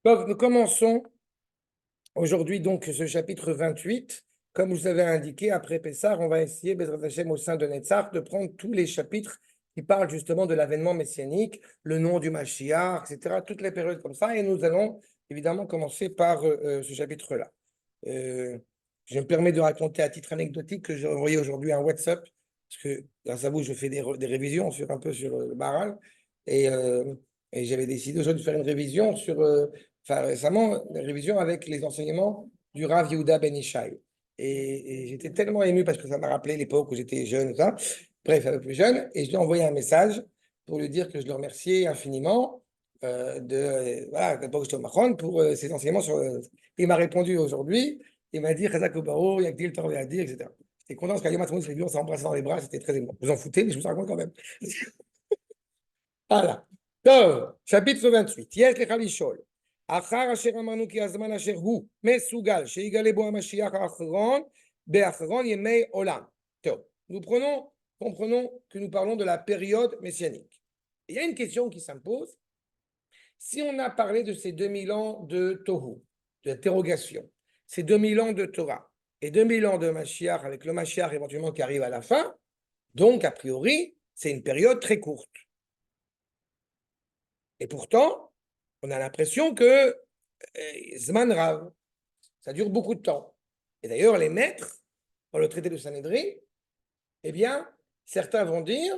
Donc, nous commençons aujourd'hui donc ce chapitre 28. Comme vous avez indiqué, après Pessah, on va essayer, Bezrat Hashem, au sein de Netzach, de prendre tous les chapitres qui parlent justement de l'avènement messianique, le nom du Mashiach, etc., toutes les périodes comme ça. Et nous allons évidemment commencer par ce chapitre-là. Euh, je me permets de raconter à titre anecdotique que j'ai envoyé aujourd'hui un WhatsApp, parce que grâce à vous, je fais des révisions sur, un peu sur le Maharal, et, euh, et j'avais décidé aujourd'hui de faire une révision sur, enfin récemment, une révision avec les enseignements du Rav Yehuda Ben Ishai. Et j'étais tellement ému parce que ça m'a rappelé l'époque où j'étais jeune, ça. Bref, un peu plus jeune, et je lui ai envoyé un message pour lui dire que je le remerciais infiniment voilà, de l'époque où j'étais au Mahon pour ses enseignements sur. Il m'a répondu aujourd'hui. Il m'a dit, Chazak Obaro, Yagdil Torah Yadir, etc. J'étais content parce qu'à Yom HaTzmaut, on s'est embrassé dans les bras, c'était très émouvant. Vous en foutez, mais je vous en raconte quand même. Voilà. Donc, chapitre 28. Yes lecha lishol. אחר אשר אמרנו כי הזמן אשר הוא מסוגל שיגלה בו המשיח האחרון באחרון ימי עולם. טוב, comprenons que nous parlons de la période messianique. Il y a une question qui s'impose. Si on a parlé de ces 2000 ans de Tohu, d'interrogation, ces 2000 ans de Torah et 2000 ans de Mashiach, avec le Mashiach éventuellement qui arrive à la fin, donc a priori, c'est une période très courte. Et pourtant, on a l'impression que Zman Rav, ça dure beaucoup de temps. Et d'ailleurs, les maîtres, dans le traité de Sanhedrin, eh bien, certains vont dire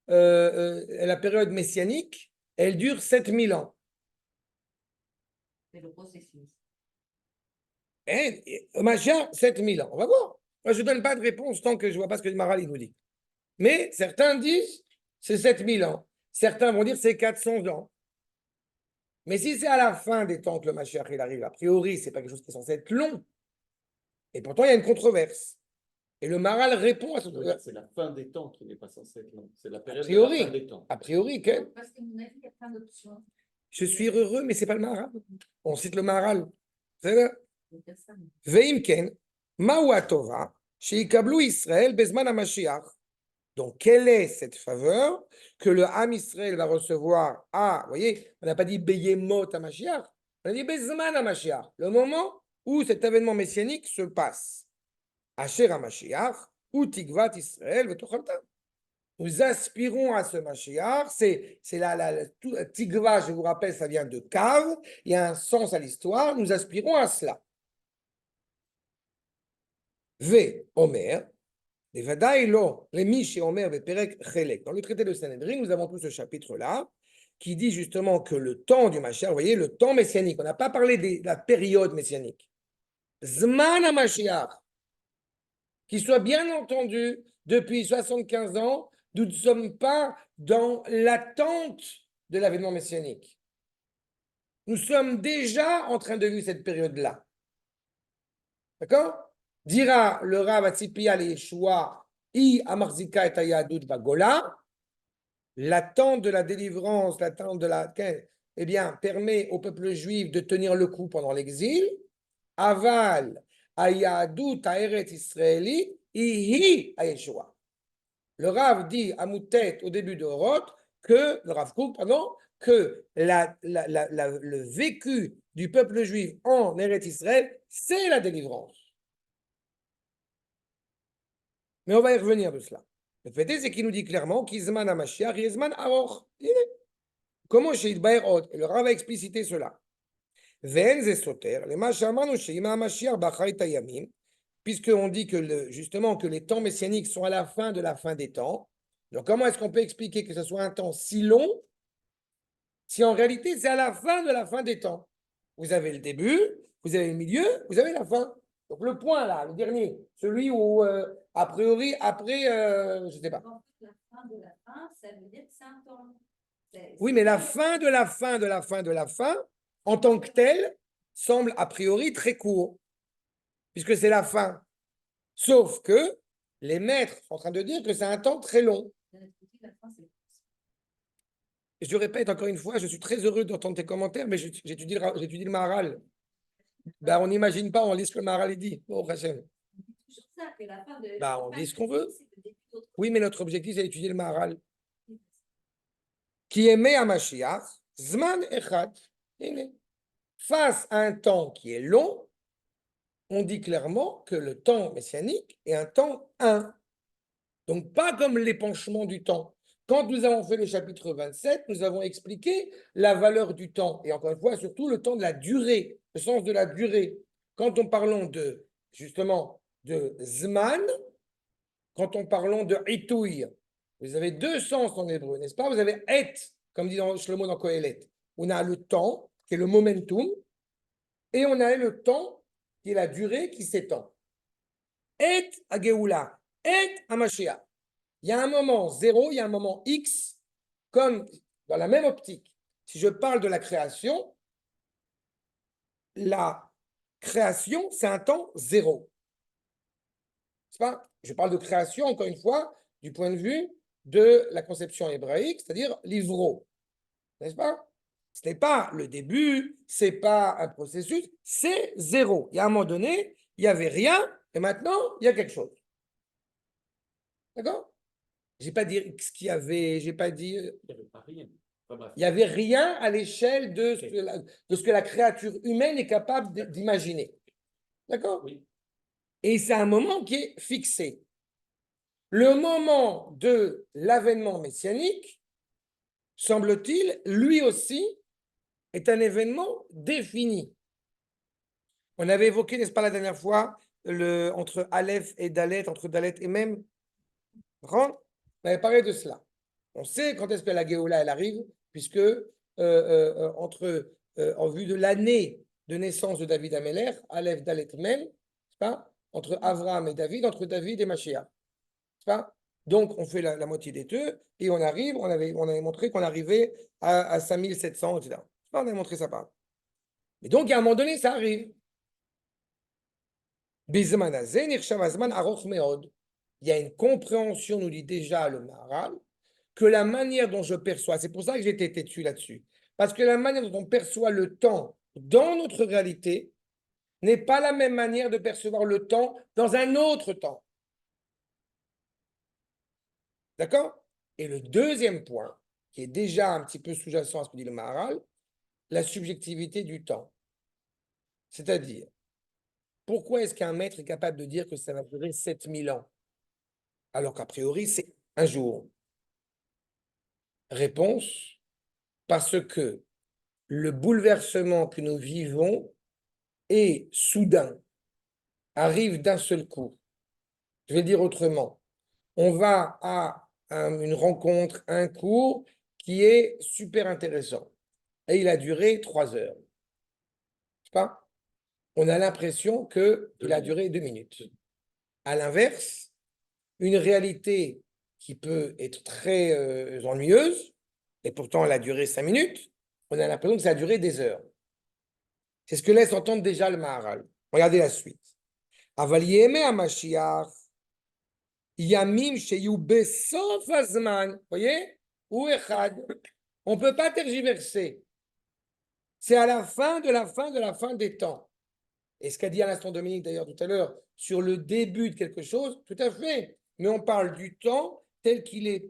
la période messianique, elle dure 7000 ans. C'est le processus. Mashiach, 7000 ans. On va voir. Moi, je ne donne pas de réponse tant que je ne vois pas ce que le Maharal nous dit. Mais certains disent c'est 7000 ans. Certains vont dire c'est 400 ans. Mais si c'est à la fin des temps que le Mashiach il arrive, a priori, ce n'est pas quelque chose qui est censé être long. Et pourtant, il y a une controverse. Et le Maharal répond à ce controverse. C'est la fin des temps qui n'est pas censée être long. C'est la A période de la priori, fin des temps. a priori, que Parce que mon avis, il y a plein d'options. je suis heureux, mais ce n'est pas le Maharal. On cite le Maharal. C'est là. Donc, il y a ça. Veim ken, mahu haTorah, sheikablu Israël bezman haMashiach. Donc, quelle est cette faveur que le Ham Israël va recevoir à, vous voyez, on n'a pas dit Beyemot à Mashiach, on a dit Bezman à Mashiach, le moment où cet événement messianique se passe. Asher à Mashiach, ou Tigvat Israël, Vetochalta. Nous aspirons à ce Mashiach, c'est Tigva, je vous rappelle, ça vient de cave, il y a un sens à l'histoire, nous aspirons à cela. V, Omer, dans le traité de Sanhedrin, nous avons tout ce chapitre-là qui dit justement que le temps du Mashiach, vous voyez, le temps messianique, on n'a pas parlé de la période messianique. Zman HaMashiach, qui soit bien entendu, depuis 75 ans, nous ne sommes pas dans l'attente de l'avènement messianique. Nous sommes déjà en train de vivre cette période-là. D'accord? Dira le Rav Atzipia le Yeshua, I Amarzika et Ayadut Bagola, l'attente de la délivrance, l'attente de la. Eh bien, permet au peuple juif de tenir le coup pendant l'exil. Aval, Ayadut Aeret Israéli, Ihi Ayeshua. Le Rav dit à Moutet au début de Horoth que, le Rav Kook, pardon, que le vécu du peuple juif en Eretz Israël, c'est la délivrance. Mais on va y revenir de cela. Le fait est, c'est qu'il nous dit clairement qu'Izman a Mashiach, Izman Aroch. Comment chez Idbaer Od? Et le Rav a explicité cela. Ven ze soter, les Mashamanu Sheima Mashiach Bachait Yamim, puisqu'on dit que justement que les temps messianiques sont à la fin de la fin des temps. Donc comment est-ce qu'on peut expliquer que ce soit un temps si long si en réalité c'est à la fin de la fin des temps? Vous avez le début, vous avez le milieu, vous avez la fin. Donc le point là, le dernier, celui où a priori après, je ne sais pas. En fait, la fin de la fin, ça veut dire que c'est un temps. Oui, mais la fin de la fin de la fin de la fin, en tant que telle, semble a priori très court, puisque c'est la fin. Sauf que les maîtres sont en train de dire que c'est un temps très long. La fin, c'est. Et je répète encore une fois, je suis très heureux d'entendre tes commentaires, mais j'étudie le Maharal. Ben, on n'imagine pas, on lit ce que le Maharal dit. Oh, Hachem. Toujours ça, que la fin de. Ben, on dit ce qu'on veut. C'est le début d'autre chose. Oui, mais notre objectif, c'est d'étudier le Maharal. Qui aimait à Mashiach, Zman Echad. face à un temps qui est long, on dit clairement que le temps messianique est un temps 1. Donc, pas comme l'épanchement du temps. Quand nous avons fait le chapitre 27, nous avons expliqué la valeur du temps. Et encore une fois, surtout le temps de la durée, le sens de la durée. Quand on parlons de, justement, de Zman, quand on parlons de Itouï, vous avez deux sens en hébreu, n'est-ce pas? Vous avez Et, comme dit dans Shlomo dans Kohelet. On a le temps, qui est le momentum, et on a le temps, qui est la durée qui s'étend. Et à Géoula, et à Mashiach. Il y a un moment 0, il y a un moment X, comme dans la même optique. Si je parle de la création, c'est un temps 0. C'est pas? Je parle de création, encore une fois, du point de vue de la conception hébraïque, c'est-à-dire l'ivro. N'est-ce pas? Ce n'est pas le début, ce n'est pas un processus, c'est 0. Il y a un moment donné, il n'y avait rien, et maintenant, il y a quelque chose. D'accord? Je n'ai pas dit ce qu'il y avait, j'ai pas dit. Il n'y avait pas rien. Enfin, bref. Il n'y avait rien à l'échelle de ce que la créature humaine est capable d'imaginer. D'accord? Oui. Et c'est un moment qui est fixé. Le moment de l'avènement messianique, semble-t-il, lui aussi, est un événement défini. On avait évoqué, n'est-ce pas, la dernière fois, entre Aleph et Dalet, entre Dalet et Mem. On avait parlé de cela. On sait quand est-ce que la Géoula, elle arrive, puisque en vue de l'année de naissance de David Améler, Aleph, Dalet, Mem, pas, entre Abraham et David, entre David et Mashiach. Pas. Donc, on fait la moitié des deux, et on arrive, on avait montré qu'on arrivait à 5700, etc. On avait montré ça pas. Et donc, à un moment donné, ça arrive. Bizman Hazen, Irshav Azman Aroch Meod. Il y a une compréhension, nous dit déjà le Maharal, que la manière dont je perçois, c'est pour ça que j'ai été têtu là-dessus, parce que la manière dont on perçoit le temps dans notre réalité n'est pas la même manière de percevoir le temps dans un autre temps. D'accord? Et le deuxième point, qui est déjà un petit peu sous-jacent à ce que dit le Maharal, la subjectivité du temps. C'est-à-dire, pourquoi est-ce qu'un maître est capable de dire que ça va durer 7000 ans, alors qu'a priori, c'est un jour? Réponse, parce que le bouleversement que nous vivons est soudain, arrive d'un seul coup. Je vais dire autrement. On va à une rencontre, un cours qui est super intéressant. Et il a duré 3 heures. Je sais pas? On a l'impression qu'il a duré 2 minutes. À l'inverse, une réalité qui peut être très ennuyeuse, et pourtant elle a duré 5 minutes, on a l'impression que ça a duré des heures. C'est ce que laisse entendre déjà le Maharal. Regardez la suite. Aval yemei HaMashiach, yamim sheyu besof hazman. Voyez? Ou echad. On ne peut pas tergiverser. C'est à la fin de la fin de la fin des temps. Et ce qu'a dit à l'instant Dominique d'ailleurs tout à l'heure sur le début de quelque chose, tout à fait. Mais on parle du temps tel qu'il est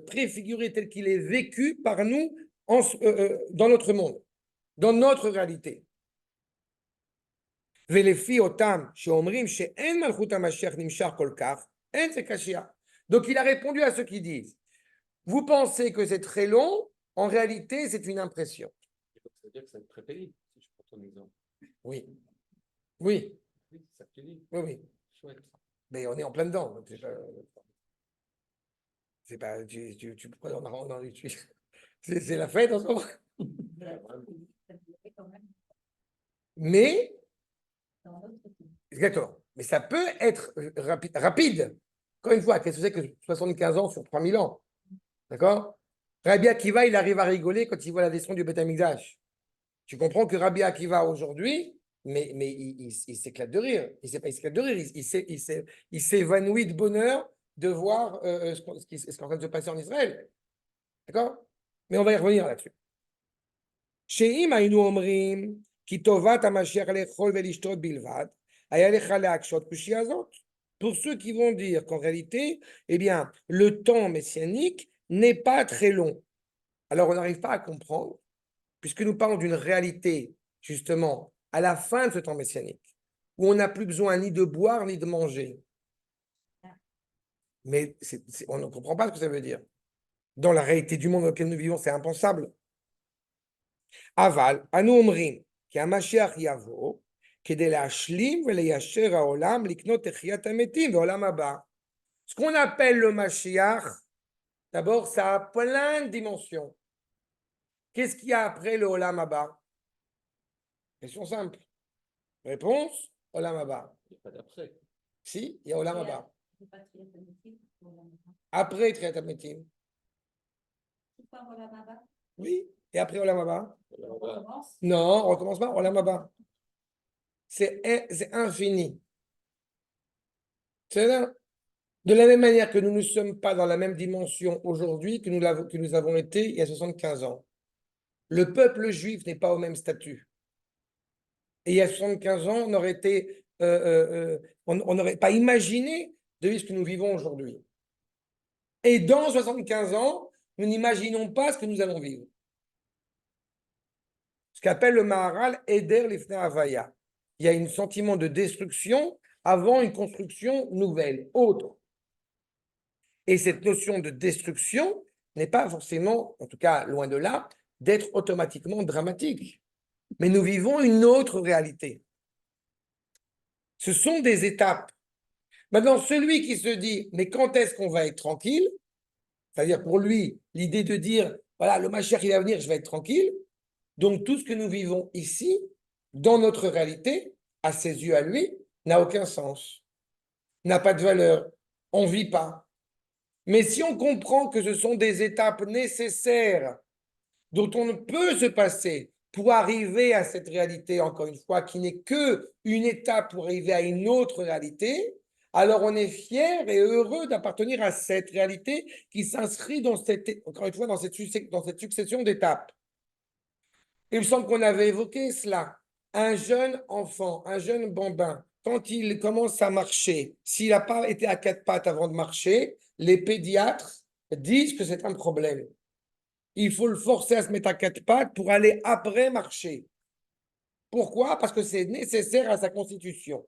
préfiguré, tel qu'il est vécu par nous dans notre monde, dans notre réalité. Donc il a répondu à ceux qui disent, vous pensez que c'est très long, en réalité c'est une impression. Ça veut dire que ça va être très pénible, si je prends ton exemple. Oui. Oui. Oui, c'est ça que tu dis. Oui, oui. Chouette. Mais on est en plein dedans. Donc c'est pas, pourquoi c'est la fête en ce moment. Mais, exactement. Mais ça peut être rapide. Encore une fois, qu'est-ce que c'est que 75 ans sur 3000 ans? D'accord? Rabbi Akiva, il arrive à rigoler quand il voit la descente du Beth Amikdash. Tu comprends que Rabbi Akiva aujourd'hui, mais il s'éclate de rire. Il s'éclate de rire. Il s'évanouit de bonheur de voir ce qui est en train de se passer en Israël. D'accord? Mais on va y revenir là-dessus. שאם היינו אומרים כי טובת המשיח לאכול ולשתות בלבד, היה לך להקשות קושייה הזאת. Pour ceux qui vont dire qu'en réalité, eh bien, le temps messianique n'est pas très long. Alors, on n'arrive pas à comprendre, puisque nous parlons d'une réalité justement, à la fin de ce temps messianique, où on n'a plus besoin ni de boire ni de manger. Mais on ne comprend pas ce que ça veut dire. Dans la réalité du monde dans lequel nous vivons, c'est impensable. Aval, anu omrim, כי המשיח יבוא, כדי להשלים וליישר העולם, לקנות תחיית המתים ועולם הבא. Ce qu'on appelle le Mashiach, d'abord, ça a plein de dimensions. Qu'est-ce qu'il y a après le Olam Haba? Question simple. Réponse, Olam Haba. Il n'y a pas d'après. Si, il y a Olam Haba. Le patriarcat politique, pour la maman. Après Tchiyat HaMetim. C'est pas Olam Haba? Oui, et après Olam Haba? On recommence. Non, on recommence pas, Olam Haba. C'est infini. C'est là. De la même manière que nous ne sommes pas dans la même dimension aujourd'hui que nous avons été il y a 75 ans. Le peuple juif n'est pas au même statut. Et il y a 75 ans, on n'aurait pas imaginé de vivre ce que nous vivons aujourd'hui. Et dans 75 ans, nous n'imaginons pas ce que nous allons vivre. Ce qu'appelle le Maharal Eder Lifnei Havaya. Il y a un sentiment de destruction avant une construction nouvelle, autre. Et cette notion de destruction n'est pas forcément, en tout cas loin de là, d'être automatiquement dramatique. Mais nous vivons une autre réalité. Ce sont des étapes. Maintenant, celui qui se dit, mais quand est-ce qu'on va être tranquille? C'est-à-dire pour lui, l'idée de dire, voilà, le Mashiach il va venir, je vais être tranquille. Donc tout ce que nous vivons ici, dans notre réalité, à ses yeux à lui, n'a aucun sens, n'a pas de valeur, on ne vit pas. Mais si on comprend que ce sont des étapes nécessaires dont on ne peut se passer pour arriver à cette réalité, encore une fois, qui n'est qu'une étape pour arriver à une autre réalité, alors on est fier et heureux d'appartenir à cette réalité qui s'inscrit dans encore une fois, dans cette succession d'étapes. Il me semble qu'on avait évoqué cela. Un jeune enfant, un jeune bambin, quand il commence à marcher, s'il n'a pas été à quatre pattes avant de marcher, les pédiatres disent que c'est un problème. Il faut le forcer à se mettre à quatre pattes pour aller après marcher. Pourquoi? Parce que c'est nécessaire à sa constitution.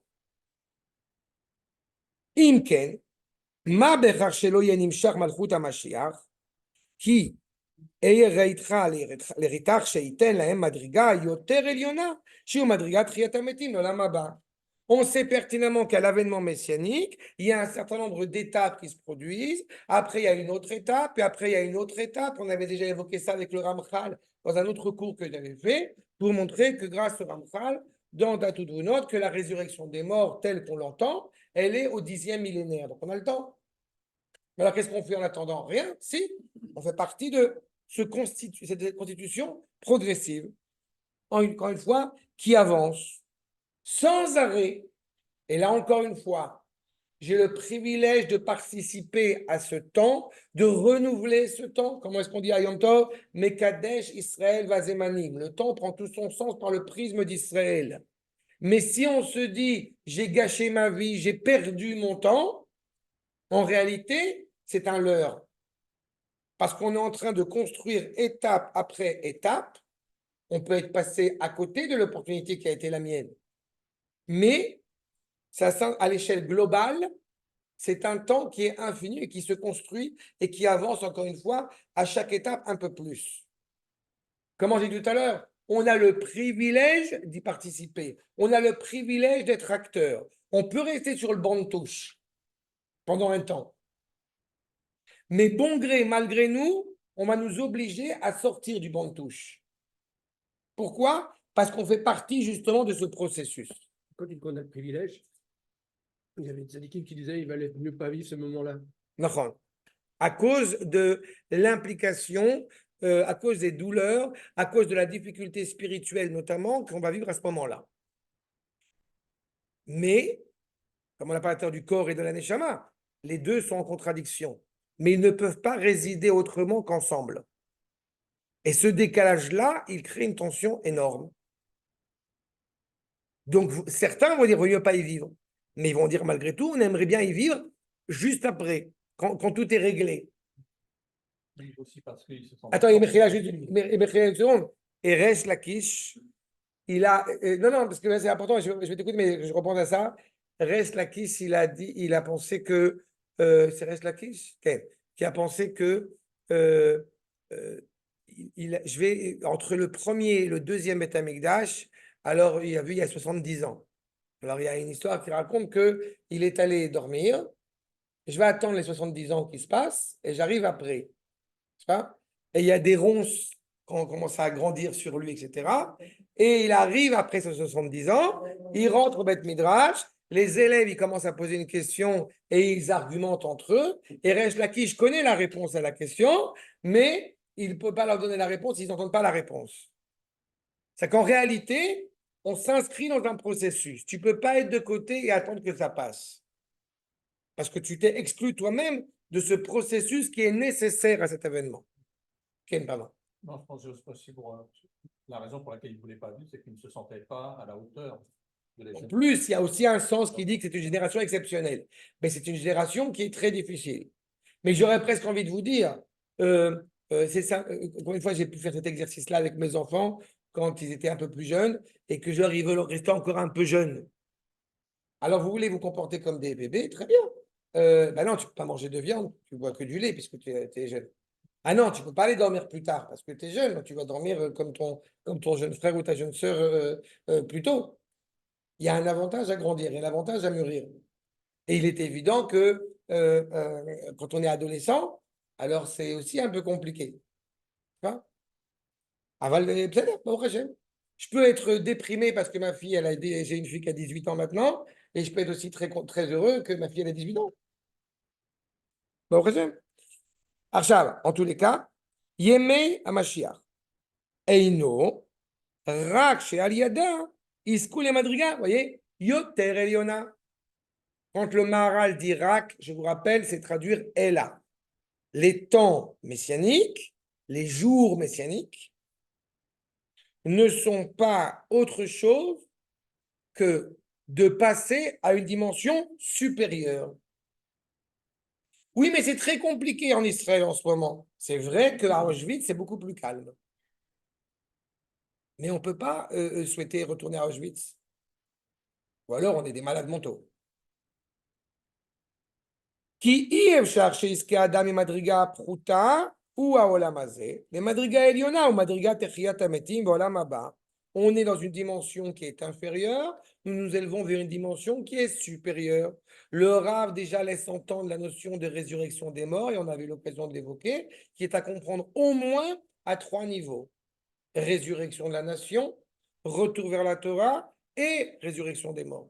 Imken, ma bechar shelo yenimshach malchut hamashiach, ki לריתך שייתן להם מדרגה יותר עליונה, שהוא מדרגת תחיית המתים לעולם הבא. On sait pertinemment qu'à l'avènement messianique, il y a un certain nombre d'étapes qui se produisent. Après, il y a une autre étape, et après, il y a une autre étape. On avait déjà évoqué ça avec le Ramchal dans un autre cours que j'avais fait, pour montrer que grâce au Ramchal, dans Datudrunot, que la résurrection des morts, telle qu'on l'entend, elle est au 10e millénaire. Donc, on a le temps. Mais alors, qu'est-ce qu'on fait en attendant? Rien. Si, on fait partie de cette constitution progressive, encore une fois, qui avance sans arrêt. Et là, encore une fois, j'ai le privilège de participer à ce temps, de renouveler ce temps. Comment est-ce qu'on dit à Yom Tov? Mekadesh Israël Vazemanim. Le temps prend tout son sens par le prisme d'Israël. Mais si on se dit, j'ai gâché ma vie, j'ai perdu mon temps, en réalité, c'est un leurre. Parce qu'on est en train de construire étape après étape. On peut être passé à côté de l'opportunité qui a été la mienne. Mais, ça, à l'échelle globale, c'est un temps qui est infini et qui se construit et qui avance, encore une fois, à chaque étape un peu plus. Comme j'ai dit tout à l'heure, on a le privilège d'y participer. On a le privilège d'être acteur. On peut rester sur le banc de touche pendant un temps. Mais bon gré, malgré nous, on va nous obliger à sortir du banc de touche. Pourquoi? Parce qu'on fait partie justement de ce processus. Quand il dit qu'on a le privilège, il y avait des équipes qui disaient qu'il valait mieux pas vivre ce moment-là. Non. À cause de l'implication, à cause des douleurs, à cause de la difficulté spirituelle notamment qu'on va vivre à ce moment-là. Mais, comme on a parlé du corps et de la neshama, les deux sont en contradiction. Mais ils ne peuvent pas résider autrement qu'ensemble. Et ce décalage-là, il crée une tension énorme. Donc, certains vont dire qu'il ne vaut mieux pas y vivre. Mais ils vont dire, malgré tout, on aimerait bien y vivre juste après, quand tout est réglé. Oui, aussi parce qu'ils se sentent. Attends, il m'écrit là juste une seconde. Eresh Lakish, Non, non, parce que là, c'est important, je vais t'écouter, mais je reprends à ça. Res Lakish, il a pensé que. C'est Res Lakish? Ok. Qui a pensé que. euh, euh, je vais. Entre le premier et le deuxième Beth Amikdash, alors il a vu il y a 70 ans. Alors il y a une histoire qui raconte que il est allé dormir. Je vais attendre les 70 ans qui se passent et j'arrive après. Tu vois. Et il y a des ronces qui ont commencé à grandir sur lui, etc. Et il arrive après ses 70 ans, il rentre au Beth Midrash, les élèves ils commencent à poser une question et ils argumentent entre eux. Et Resh Lakish connaît la réponse à la question, mais il ne peut pas leur donner la réponse, ils n'entendent pas la réponse. C'est qu'en réalité, on s'inscrit dans un processus. Tu ne peux pas être de côté et attendre que ça passe. Parce que tu t'es exclu toi-même de ce processus qui est nécessaire à cet événement. Ken, pardon. Non, je pense que c'est aussi pour la raison pour laquelle il ne voulait pas vivre, c'est qu'il ne se sentait pas à la hauteur de la En jeunesse. plus, il y a aussi un sens qui dit que c'est une génération exceptionnelle. Mais c'est une génération qui est très difficile. Mais j'aurais presque envie de vous dire, c'est ça, encore une fois, j'ai pu faire cet exercice-là avec mes enfants quand ils étaient un peu plus jeunes et que je leur ils veulent rester encore un peu jeunes. Alors, vous voulez vous comporter comme des bébés, très bien. Ben non, tu ne peux pas manger de viande, tu bois que du lait puisque tu es jeune. Ah non, tu ne peux pas aller dormir plus tard parce que tu es jeune, donc tu vas dormir comme ton jeune frère ou ta jeune sœur plus tôt. Il y a un avantage à grandir et un avantage à mûrir. Et il est évident que quand on est adolescent, alors c'est aussi un peu compliqué. Tu vois. Je peux être déprimé parce que ma fille, j'ai une fille qui a 18 ans maintenant, et je peux être aussi très heureux que ma fille elle a 18 ans. עכשיו, en tous les cas, ימי המשיח אינו רק שעל ידה יזכו למדרגה, voyez, יותר עליונה. Quand le Maharal dit rak, je vous rappelle, c'est traduire Ella. Les temps messianiques, les jours messianiques, ne sont pas autre chose que de passer à une dimension supérieure. Oui, mais c'est très compliqué en Israël en ce moment. C'est vrai qu'à Auschwitz, c'est beaucoup plus calme. Mais on ne peut pas souhaiter retourner à Auschwitz. Ou alors on est des malades mentaux. כי אי אפשר שיזכה האדם ממדרגה פחותה הוא העולם הזה, למדרגה עליונה ou מדרגת תחיית המתים בעולם הבא. On est dans une dimension qui est inférieure, nous nous élevons vers une dimension qui est supérieure. Le Rav déjà laisse entendre la notion de résurrection des morts, et on avait l'occasion de l'évoquer, qui est à comprendre au moins à 3 niveaux. Résurrection de la nation, retour vers la Torah et résurrection des morts.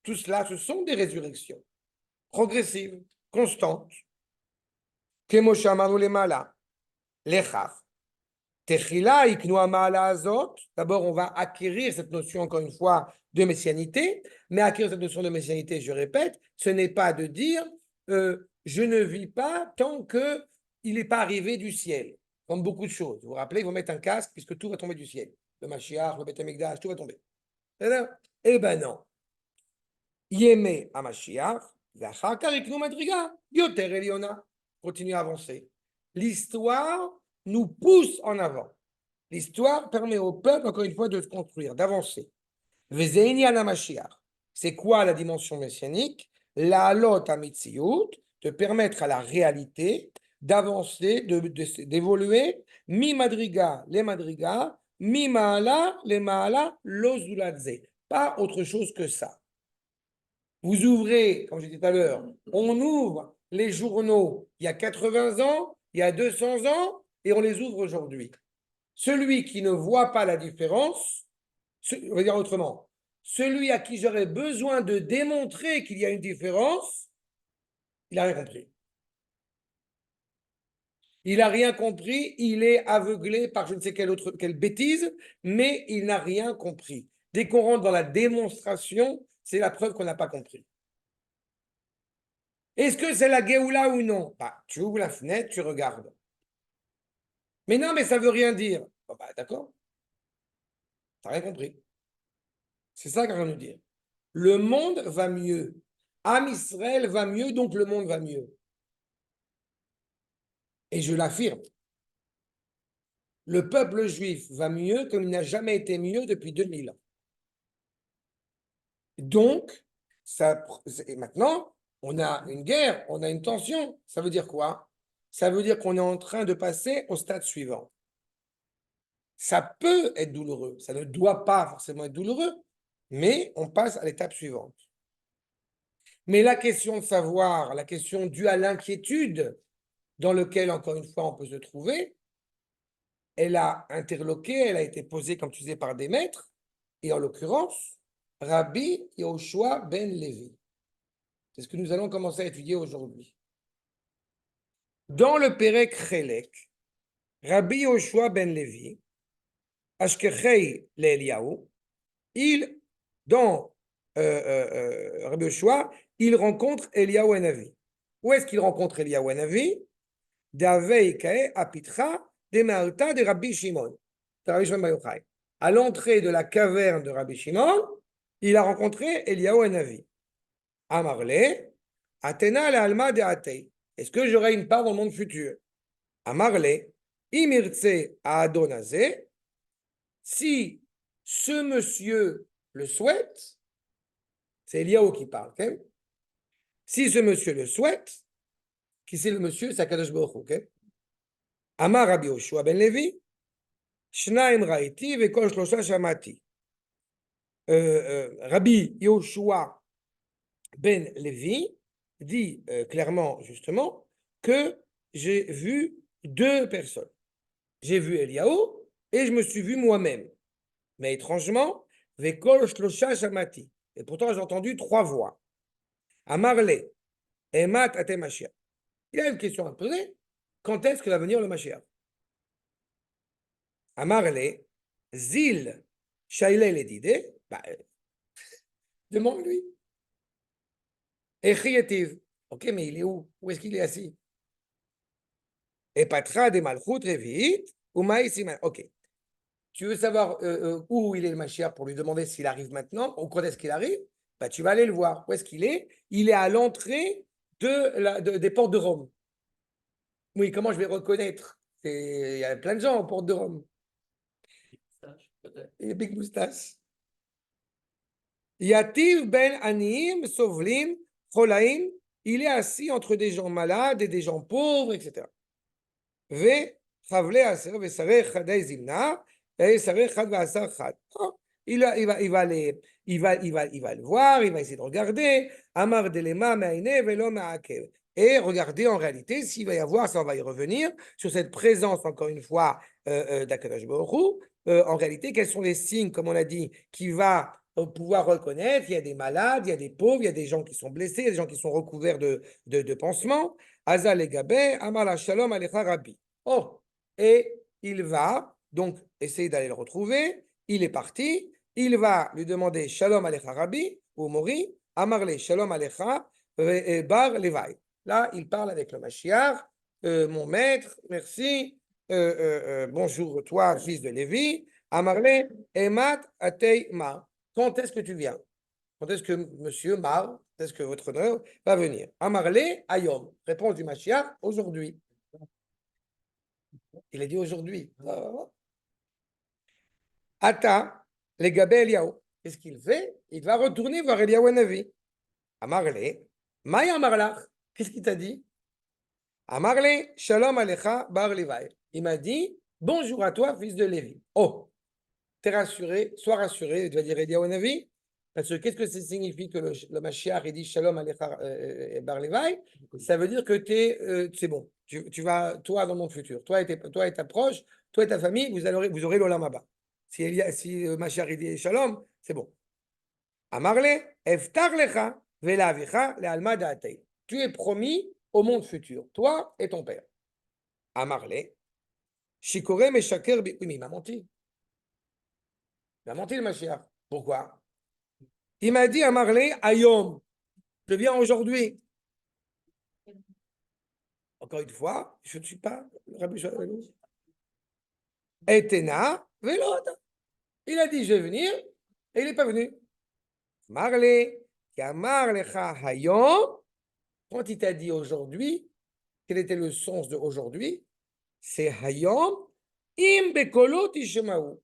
Tout cela, ce sont des résurrections progressives, constantes. כמו שאמרנו למעלה, לכך. תחילה יקנו המעלה הזאת, d'abord on va acquérir cette notion encore une fois de messianité, mais acquérir cette notion de messianité, je répète, ce n'est pas de dire je ne vis pas tant qu'il n'est pas arrivé du ciel, comme beaucoup de choses. Vous vous rappelez, ils vont mettre un casque puisque tout va tomber du ciel. Le Mashiach, le Beth Amikdash, tout va tomber. Eh ben non. Yémé à Mashiach, continue à avancer. L'histoire nous pousse en avant. L'histoire permet au peuple, encore une fois, de se construire, d'avancer. C'est quoi la dimension messianique? La lot amitziut, de permettre à la réalité d'avancer, d'évoluer, mi madriga, les madriga, mi maala, les maala, lozuladze. Pas autre chose que ça. Vous ouvrez, comme j'ai dit tout à l'heure, on ouvre les journaux il y a 80 ans, il y a 200 ans, et on les ouvre aujourd'hui. Celui qui ne voit pas la différence, on va dire autrement, celui à qui j'aurais besoin de démontrer qu'il y a une différence, il n'a rien compris. Il n'a rien compris, il est aveuglé par je ne sais quelle bêtise, mais il n'a rien compris. Dès qu'on rentre dans la démonstration, c'est la preuve qu'on n'a pas compris. Est-ce que c'est la Géoula ou non? Bah, tu ouvres la fenêtre, tu regardes. Mais non, mais ça ne veut rien dire. Bon, bah, d'accord. Tu n'as rien compris. C'est ça qu'on va nous dire. Le monde va mieux. Am Israël va mieux, donc le monde va mieux. Et je l'affirme. le peuple juif va mieux comme il n'a jamais été mieux depuis 2000 ans. Donc, et maintenant, on a une guerre, on a une tension. Ça veut dire quoi? Ça veut dire qu'on est en train de passer au stade suivant. Ça peut être douloureux, ça ne doit pas forcément être douloureux, mais on passe à l'étape suivante. Mais la question de savoir, la question due à l'inquiétude dans laquelle, encore une fois, on peut se trouver, elle a interloqué, elle a été posée, comme tu disais, par des maîtres, et en l'occurrence, Rabbi Yehoshua ben Levi. C'est ce que nous allons commencer à étudier aujourd'hui. Dans le Pérek Chelek, Rabbi Yehoshua ben Levi, Ashkechei l'Eliaou, dans Rabbi Yehoshua, il rencontre Eliaou Hanavi. Où est-ce qu'il rencontre Eliaou Hanavi? D'Avei Kae Apitra de Me'alta de Rabbi Shimon. À l'entrée de la caverne de Rabbi Shimon, il a rencontré Eliaou Hanavi. Amarle, Atena le Alma de Atei. Est-ce que j'aurai une part dans le monde futur? Amarle, Imirtse a Adonazé. Si ce monsieur le souhaite, c'est Eliaou qui parle, okay? Si ce monsieur le souhaite, qui c'est le monsieur? C'est Akadosh Baruch Hu, okay? Amar Rabbi Yehoshua ben Levi, Shnaim Raiti vekol shlosha shamati. Rabbi Yehoshua ben Levi dit clairement, justement, que j'ai vu deux personnes. J'ai vu Eliaou et je me suis vu moi-même. Mais étrangement, vekol shlosha shamati. Et pourtant, j'ai entendu trois voix. Amarle, emat atem Mashiach. Il a une question à poser. Quand est-ce que va venir le Mashiach? Amarle, zil, shaile le dide. Demande-lui. Echiyetiv. Ok, mais il est où? Où est-ce qu'il est assis? Epatra de malchut reviit, ou maïsiman. Ok. Tu veux savoir où il est le Mashiach pour lui demander s'il arrive maintenant ou quand est-ce qu'il arrive? Bah, tu vas aller le voir. Où est-ce qu'il est? Il est à l'entrée des portes de Rome. Oui, comment je vais reconnaître? Il y a plein de gens aux portes de Rome. Et big moustache. Yativ ben Aniim, Sovlim, Cholaim, il est assis entre des gens malades et des gens pauvres, etc. Ve Chavle Aser, Ve Sareh Chadei Zimna, Ve Sareh Chad Ve Asar Chad. Il va le voir, il va essayer de regarder. Amar Delema Me'aine Velo Me'akev. Et regardez en réalité s'il va y avoir, ça on va y revenir, sur cette présence, encore une fois, d'Akadosh Baruch Hu. En réalité, quels sont les signes, comme on l'a dit, qui va pouvoir reconnaître? Il y a des malades, il y a des pauvres, il y a des gens qui sont blessés, il y a des gens qui sont recouverts de pansements. Azal et Gabé, Amar Shalom Alecha Rabbi. Oh, et il va donc essayer d'aller le retrouver. Il est parti. Il va lui demander Shalom Alecha Rabbi ou Mori, Amarle Shalom Alecha Bar Levi. Là, il parle avec le Mashiach. Mon maître, merci. Bonjour, toi, fils de Lévi. Amarle Emat Atei Mar. Quand est-ce que tu viens? Quand est-ce que monsieur Mar, est-ce que votre honneur va venir? Amarle Ayom. Réponse du Mashiach, aujourd'hui. Il a dit aujourd'hui. Ata, les Gabé Eliaou. Qu'est-ce qu'il fait? Il va retourner voir Eliaou Hanavi. Amarle, Maï Amarlach. Qu'est-ce qu'il t'a dit? Amarle, Shalom Alecha Bar Levi. Il m'a dit, bonjour à toi, fils de Lévi. Oh, t'es rassuré, sois rassuré, tu vas dire Eliaou Hanavi. Parce que qu'est-ce que ça signifie que le Mashiach il dit Shalom Alecha Bar Levi? Ça veut dire que c'est bon. Tu vas, toi, dans mon futur, toi et ta proche, toi et ta famille, vous aurez l'Olam Haba. Si Mashiach il dit Shalom, c'est bon. Amarle, Eftar Lecha Velavicha le Alma Da'atei. Tu es promis au monde futur, toi et ton père. Amarle, Shikore Meshaker Bi. Oui, mais il m'a menti. Il m'a menti le Mashiach. Pourquoi? Il m'a dit Amarle, Ayom. Je viens aujourd'hui. Encore une fois, je ne suis pas Rabbi Shalom. Etena Velod. Il a dit je vais venir et il n'est pas venu. Marle, Kamar Lecha Hayom. Quand il t'a dit aujourd'hui, quel était le sens de aujourd'hui? C'est Hayom Im bekolo tishemahu.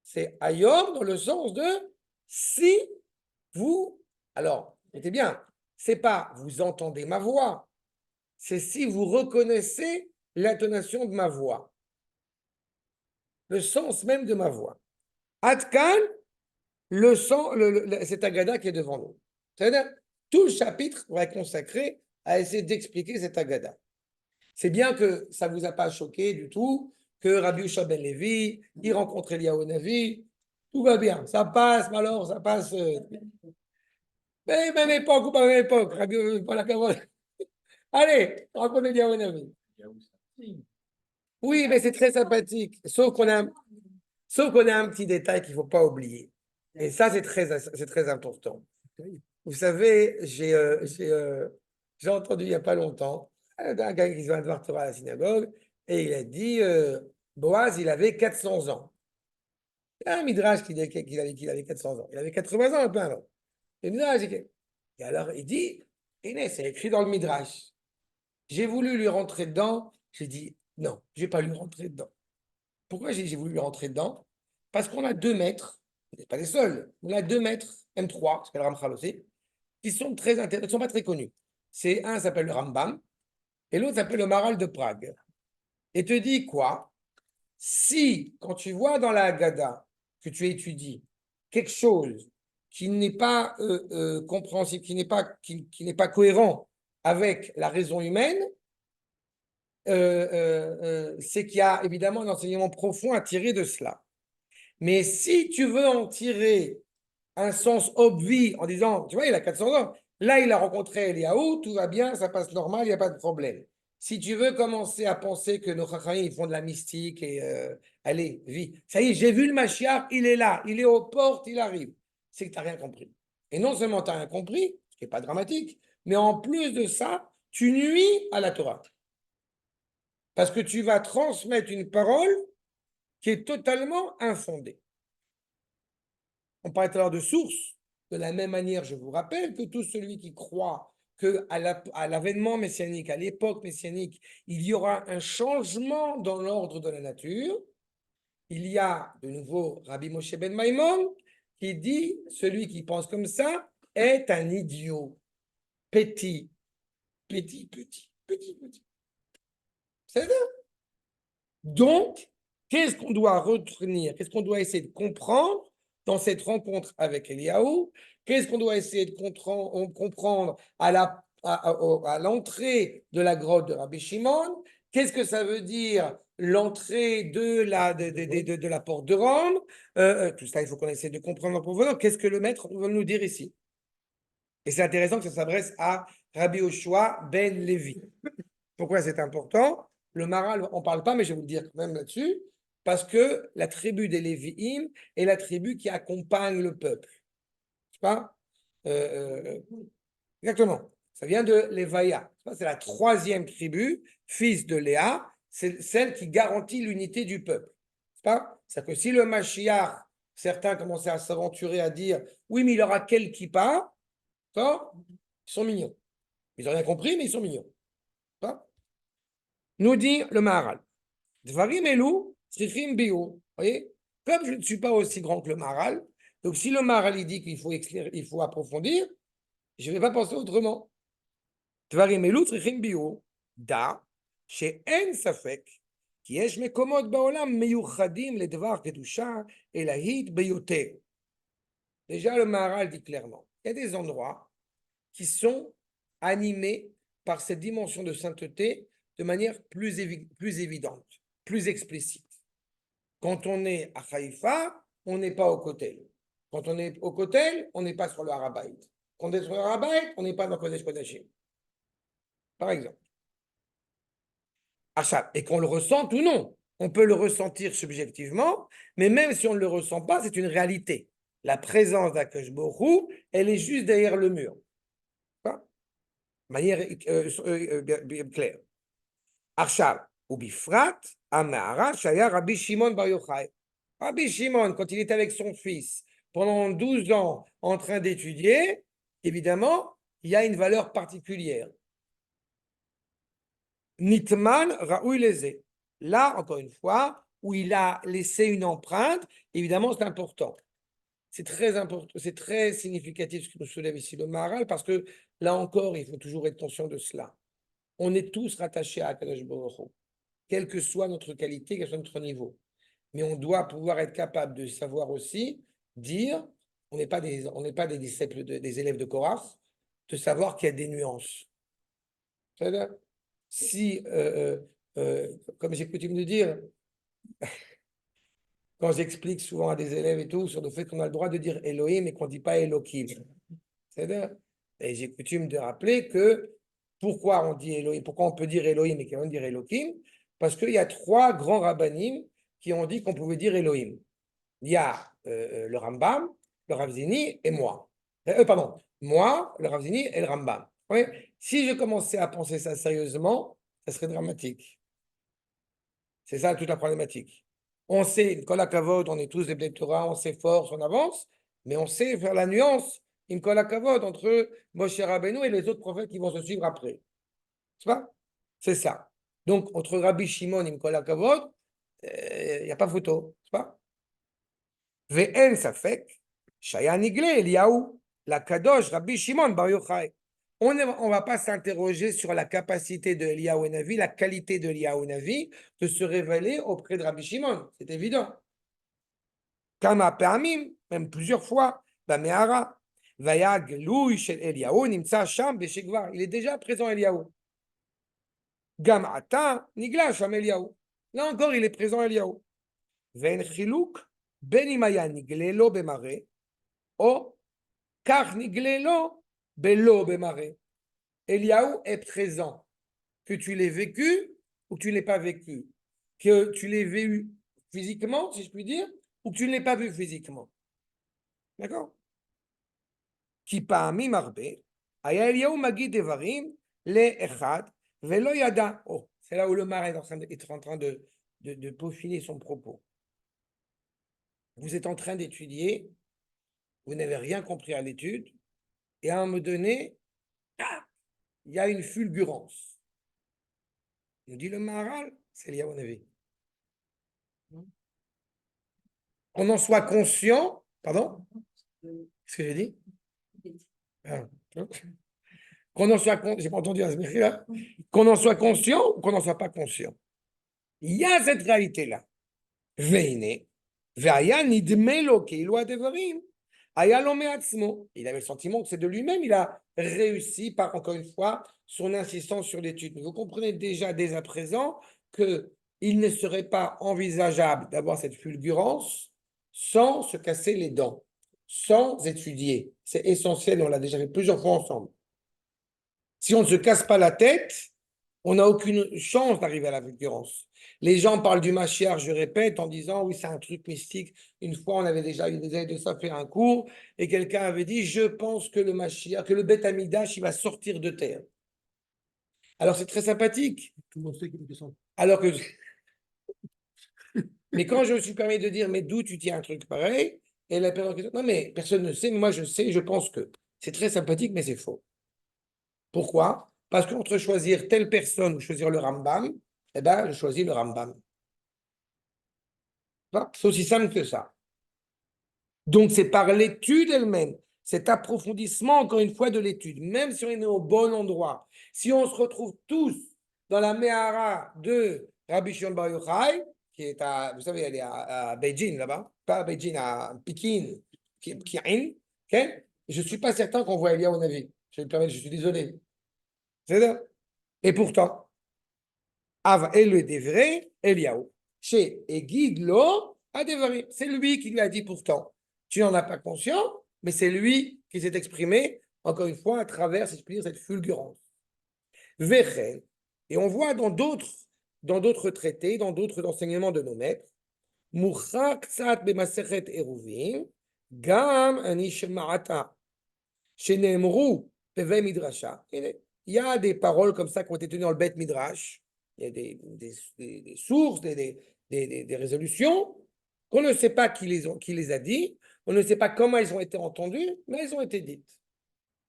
C'est ayom dans le sens de si vous. Alors, écoutez bien, c'est pas vous entendez ma voix, c'est si vous reconnaissez l'intonation de ma voix, le sens même de ma voix. Atkan, le sens, cet agada qui est devant nous. C'est-à-dire, tout le chapitre va être consacré à essayer d'expliquer cet agada. C'est bien que ça ne vous a pas choqué du tout, que Rabbi Yehoshua ben Levi, il rencontre Eliyahu Navi, tout va bien, ça passe, alors ça passe. Mais même époque ou pas même époque, Rabbi, voilà, allez, rencontre Eliyahu Navi. Oui, mais c'est très sympathique, sauf qu'on a un petit détail qu'il ne faut pas oublier. Et ça, c'est très important. Vous savez, j'ai entendu il n'y a pas longtemps un gars qui vient de voir Torah à la synagogue et il a dit Boaz, il avait 400 ans. Il y a un midrash qu'il avait 400 ans. Il avait 80 ans un peu avant. Et alors il dit c'est écrit dans le midrash. J'ai voulu lui rentrer dedans. J'ai dit non, je ne vais pas lui rentrer dedans. Pourquoi j'ai voulu lui rentrer dedans? Parce qu'on a 2 maîtres, on n'est pas les seuls, on a 2 maîtres, M3, ce qu'elle Ramchal aussi, qui sont très intéressants, qui ne sont pas très connus. Un s'appelle le Rambam et l'autre s'appelle le Maharal de Prague. Et te dit quoi? Si, quand tu vois dans la Haggadah que tu étudies quelque chose qui n'est pas compréhensible, qui n'est pas cohérent avec la raison humaine, c'est qu'il y a évidemment un enseignement profond à tirer de cela. Mais si tu veux en tirer un sens obvi en disant, tu vois, il a 400 ans, là, il a rencontré Eliyahu, tout va bien, ça passe normal, il n'y a pas de problème. Si tu veux commencer à penser que nos chachamim, ils font de la mystique et allez, vis. Ça y est, j'ai vu le Mashiach, il est là, il est aux portes, il arrive. C'est que tu n'as rien compris. Et non seulement tu n'as rien compris, ce qui n'est pas dramatique, mais en plus de ça, tu nuis à la Torah. Parce que tu vas transmettre une parole qui est totalement infondée. On parlait tout à l'heure de source. De la même manière, je vous rappelle que tout celui qui croit qu'à l'avènement messianique, à l'époque messianique, il y aura un changement dans l'ordre de la nature, il y a de nouveau Rabbi Moshe ben Maimon qui dit celui qui pense comme ça est un idiot. Petit. C'est ça. Donc, qu'est-ce qu'on doit retenir? Qu'est-ce qu'on doit essayer de comprendre dans cette rencontre avec Eliyahu? Qu'est-ce qu'on doit essayer de comprendre à l'entrée de la grotte de Rabbi Shimon? Qu'est-ce que ça veut dire l'entrée de la porte de Rome? Tout ça, il faut qu'on essaie de comprendre en profondeur. Qu'est-ce que le maître veut nous dire ici? Et c'est intéressant que ça s'adresse à Rabbi Yehoshua ben Levi. Pourquoi c'est important? Le Maharal, on ne parle pas, mais je vais vous le dire quand même là-dessus, parce que la tribu des Lévi'im est la tribu qui accompagne le peuple. C'est pas exactement. Ça vient de Lévaïa. C'est la 3e tribu, fils de Léa, c'est celle qui garantit l'unité du peuple. C'est-à-dire que si le Mashiach, certains commençaient à s'aventurer à dire oui, mais il aura quel kippa, ils sont mignons. Ils n'ont rien compris, mais ils sont mignons. Nous dit le Maharal. Dvarim elou, tzrichim biur. Voyez, comme je ne suis pas aussi grand que le Maharal, donc si le Maharal il dit qu'il faut approfondir, je ne vais pas penser autrement. Dvarim elou, tzrichim biur. Da, she'en safek, ki yesh mekomot ba'olam meyuchadim ledvar kedusha elahit beyoter. Déjà, le Maharal dit clairement, il y a des endroits qui sont animés par cette dimension de sainteté de manière plus évidente, plus explicite. Quand on est à Haïfa, on n'est pas au Kotel. Quand on est au Kotel, on n'est pas sur le Harabaït. Quand on est sur le Harabaït, on n'est pas dans Kodesh Kodashim. Par exemple. Achat. Et qu'on le ressente ou non. On peut le ressentir subjectivement, mais même si on ne le ressent pas, c'est une réalité. La présence d'Akash Borou, elle est juste derrière le mur. De manière claire. Arshal, ou Bifrat, Amara, Shaya, Rabbi Shimon Bar Yochai. Rabbi Shimon, quand il était avec son fils pendant 12 ans en train d'étudier, évidemment, il y a une valeur particulière. Nitman Raoui Leze. Là, encore une fois, où il a laissé une empreinte, évidemment, c'est important. C'est très important, c'est très significatif ce que nous soulève ici le Maharal, parce que là encore, il faut toujours être conscient de cela. On est tous rattachés à Akadosh Baruch Hu, quelle que soit notre qualité, quel que soit notre niveau. Mais on doit pouvoir être capable de savoir aussi dire, on n'est pas des disciples, des élèves de Korach, de savoir qu'il y a des nuances. C'est-à-dire, si, comme j'ai coutume de dire, quand j'explique souvent à des élèves et tout sur le fait qu'on a le droit de dire Elohim et qu'on ne dit pas Elohim. C'est-à-dire, et j'ai coutume de rappeler que pourquoi on dit Elohim, pourquoi on peut dire Elohim et qu'on peut dire Elohim, parce qu'il y a 3 grands rabbanim qui ont dit qu'on pouvait dire Elohim. Il y a le Rambam, le Rav Zini et moi. Pardon, moi, le Rav Zini et le Rambam. Ouais. Si je commençais à penser ça sérieusement, ça serait dramatique. C'est ça toute la problématique. On sait, Kol HaKavod, on est tous des Bnei Torah, on s'efforce, on avance, mais on sait faire la nuance, Kol HaKavod, entre Moshe Rabbeinu et les autres prophètes qui vont se suivre après. C'est pas? C'est ça. Donc, entre Rabbi Shimon, Kol HaKavod, il n'y a pas photo. C'est pas? Ve'en safek, Shaya Nigle Eliyahu, la Kadosh, Rabbi Shimon Bar Yochai. On ne va pas s'interroger sur la capacité de Eliyahu Navi, la qualité de Eliyahu Navi de se révéler auprès de Rabbi Shimon. C'est évident. Kama Pa'amim, même plusieurs fois, Bamehara, Vayag Louy Shel Eliyahu, Nimtsa Sham Beshekvar. Il est déjà présent Eliyahu. Gam Ata, Nigla Sham Eliyahu. Là encore, il est présent Eliyahu. Ve'en Chiluk, Ben Imaya Niglelo Bemare, O Kach Niglelo Belo Bemare. Eliyahu est présent. Que tu l'aies vécu ou que tu ne l'aies pas vécu. Que tu l'aies vu physiquement, si je puis dire, ou que tu ne l'aies pas vu physiquement. D'accord? Ki pa'amim arbe, aya Eliyahu magid devarim le echad velo yada. Oh, c'est là où le Maharal est en train de peaufiner son propos. Vous êtes en train d'étudier, vous n'avez rien compris à l'étude, et à un moment donné, il y a une fulgurance. Nous dit le Maharal, c'est Eliyahu Navi. Qu'on en soit conscient, pardon? Qu'est-ce que j'ai dit? Ah, qu'on en soit conscient, j'ai pas entendu là. Qu'on en soit conscient ou qu'on n'en soit pas conscient. Il y a cette réalité-là. Veine, ve'aya nidmelo keilo adevarim, aya lo me'atzmo. Il avait le sentiment que c'est de lui-même, il a réussi par, encore une fois, son insistance sur l'étude. Vous comprenez déjà dès à présent qu'il ne serait pas envisageable d'avoir cette fulgurance sans se casser les dents, sans étudier. C'est essentiel, on l'a déjà fait plusieurs fois ensemble. Si on ne se casse pas la tête, on n'a aucune chance d'arriver à la fulgurance. Les gens parlent du Mashiach, je répète, en disant oui, c'est un truc mystique. Une fois, on avait déjà eu des années de ça fait un cours, et quelqu'un avait dit je pense que le Mashiach, que le Beth Amidash, il va sortir de terre. Alors c'est très sympathique. Tout le monde sait qu'il descend. Alors que. Mais quand je me suis permis de dire mais d'où tu tiens un truc pareil, et la personne dit non, mais personne ne sait, mais moi je sais, je pense que. C'est très sympathique, mais c'est faux. Pourquoi? Parce qu'entre choisir telle personne ou choisir le Rambam, eh bien, je choisis le Rambam. C'est aussi simple que ça. Donc, c'est par l'étude elle-même, cet approfondissement, encore une fois, de l'étude, même si on est au bon endroit, si on se retrouve tous dans la Mehara de Rabbi Shimon Bar Yochai, qui est à, vous savez, elle est à Beijing là-bas, pas à Beijing, à Pékin, Kirin, okay? Je ne suis pas certain qu'on voit Eliyahu Navi. Je me permets, je suis désolé. C'est ça. Et pourtant, Av Elu Devre, Eliyahu, chez Egidlo, Adevari. C'est lui qui lui a dit pourtant. Tu n'en as pas conscience, mais c'est lui qui s'est exprimé, encore une fois, à travers, si je puis dire, cette fulgurance. Vechen. Et on voit dans d'autres traités, dans d'autres enseignements de nos maîtres, Moucha Ktsat Bemasechet Eruvin, Gam Anish Ma'ata, Shenemru Peve Midrasha. Il y a des paroles comme ça qui ont été tenues dans le Bet Midrash. Il y a des sources, des résolutions qu'on ne sait pas qui les a dit, on ne sait pas comment elles ont été entendues, mais elles ont été dites.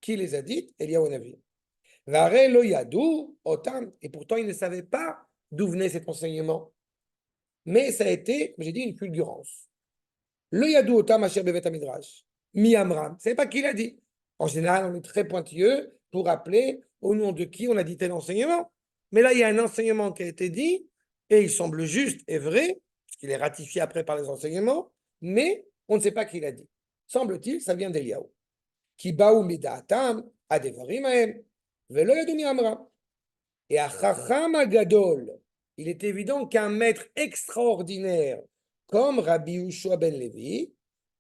Qui les a dites? Eliyahu Navi. Vare lo yadou otam. Et pourtant, ils ne savaient pas d'où venait cet enseignement. mais ça a été, comme j'ai dit, une fulgurance. Le Yadou Otam Asher Bevet Midrash, Mi Amram. Vous savez pas qui l'a dit. En général, on est très pointilleux pour rappeler au nom de qui on a dit tel enseignement. Mais là, il y a un enseignement qui a été dit, et il semble juste et vrai, puisqu'il est ratifié après par les enseignements, mais on ne sait pas qui l'a dit. Semble-t-il, ça vient d'Eliaou. Qui baou midaatam adevarim ahem, velo yadou mi amram. Et à Chacham Agadol, il est évident qu'un maître extraordinaire comme Rabbi Yehoshua ben Levi,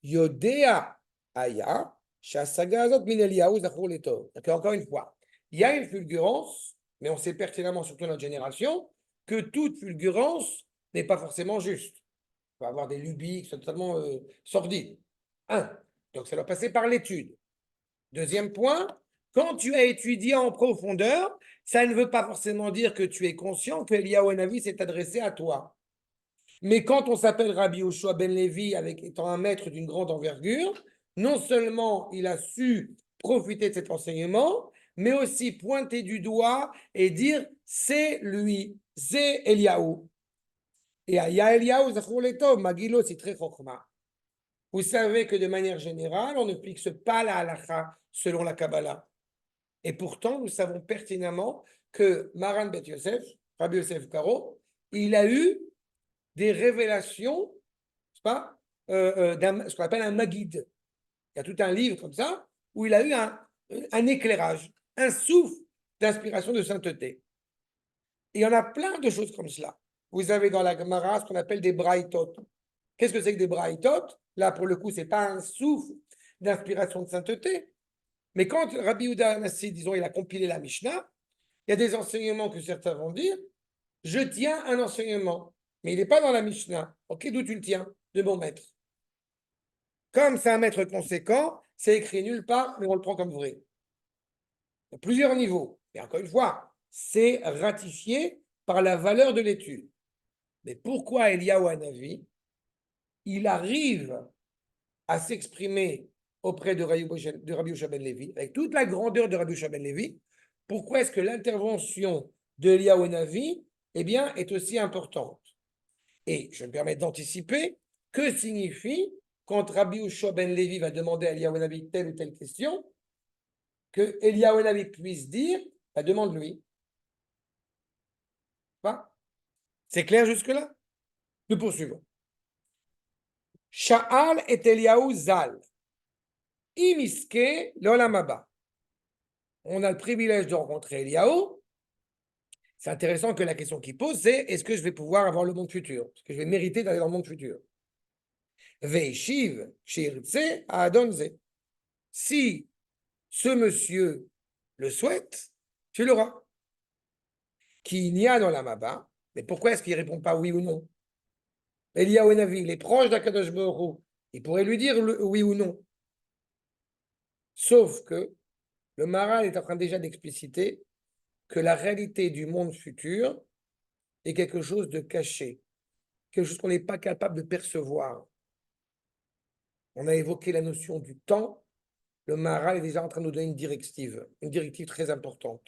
Yodea Aya, Shasagazot min Eliyahu Zachor Letov. Encore une fois, il y a une fulgurance, mais on sait pertinemment, surtout notre génération, que toute fulgurance n'est pas forcément juste. On va avoir des lubies qui sont totalement sordides. Un, donc ça doit passer par l'étude. Deuxième point, quand tu as étudié en profondeur, ça ne veut pas forcément dire que tu es conscient que Eliyahu Hanavi s'est adressé à toi. Mais quand on s'appelle Rabbi Yehoshua ben Levi, avec étant un maître d'une grande envergure, non seulement il a su profiter de cet enseignement, mais aussi pointer du doigt et dire c'est lui, c'est Eliyahu. Et Aya Eliyahu Zachor Letov, Magilo Sitre Chochma. Vous savez que de manière générale, on ne fixe pas la halakha selon la Kabbalah. Et pourtant, nous savons pertinemment que Maran Bet Yosef, Rabbi Yosef Karo, il a eu des révélations, c'est pas, ce qu'on appelle un Maguid. Il y a tout un livre comme ça, où il a eu un éclairage, un souffle d'inspiration de sainteté. Et il y en a plein de choses comme cela. Vous avez dans la Gemara ce qu'on appelle des braïtot. Qu'est-ce que c'est que des braïtot? Là, pour le coup, ce n'est pas un souffle d'inspiration de sainteté. Mais quand Rabbi Yehuda Hanassi, disons, il a compilé la Mishnah, il y a des enseignements que certains vont dire, je tiens un enseignement, mais il n'est pas dans la Mishnah. Ok, d'où tu le tiens? De mon maître. Comme c'est un maître conséquent, c'est écrit nulle part, mais on le prend comme vrai. Il y a plusieurs niveaux. Et encore une fois, c'est ratifié par la valeur de l'étude. Mais pourquoi Eliyahu Hanavi, il arrive à s'exprimer auprès de Rabbi Yehoshua ben Levi, avec toute la grandeur de Rabbi Yehoshua ben Levi, pourquoi est-ce que l'intervention de Eliyahu Hanavi, eh bien, est aussi importante? Et je me permets d'anticiper, que signifie quand Rabbi Yehoshua ben Levi va demander à Eliyahu Hanavi telle ou telle question, que Eliyahu Hanavi puisse dire, demande-lui. C'est clair jusque-là? Nous poursuivons. Sha'al et Eliyahu Zal. Imiske l'olamaba. On a le privilège de rencontrer Eliyahu. C'est intéressant que la question qu'il pose, c'est est-ce que je vais pouvoir avoir le monde futur? Est-ce que je vais mériter d'aller dans le monde futur? Veishiv shirtse adonze. Si ce monsieur le souhaite, tu l'auras. Qui n'y a dans la Maba, mais pourquoi est-ce qu'il ne répond pas oui ou non? Eliyahu Hanavi, il est proche d'Akadosh Baruch Hu. Il pourrait lui dire oui ou non. Sauf que le Maharal est en train déjà d'expliciter que la réalité du monde futur est quelque chose de caché, quelque chose qu'on n'est pas capable de percevoir. On a évoqué la notion du temps. Le Maharal est déjà en train de nous donner une directive très importante.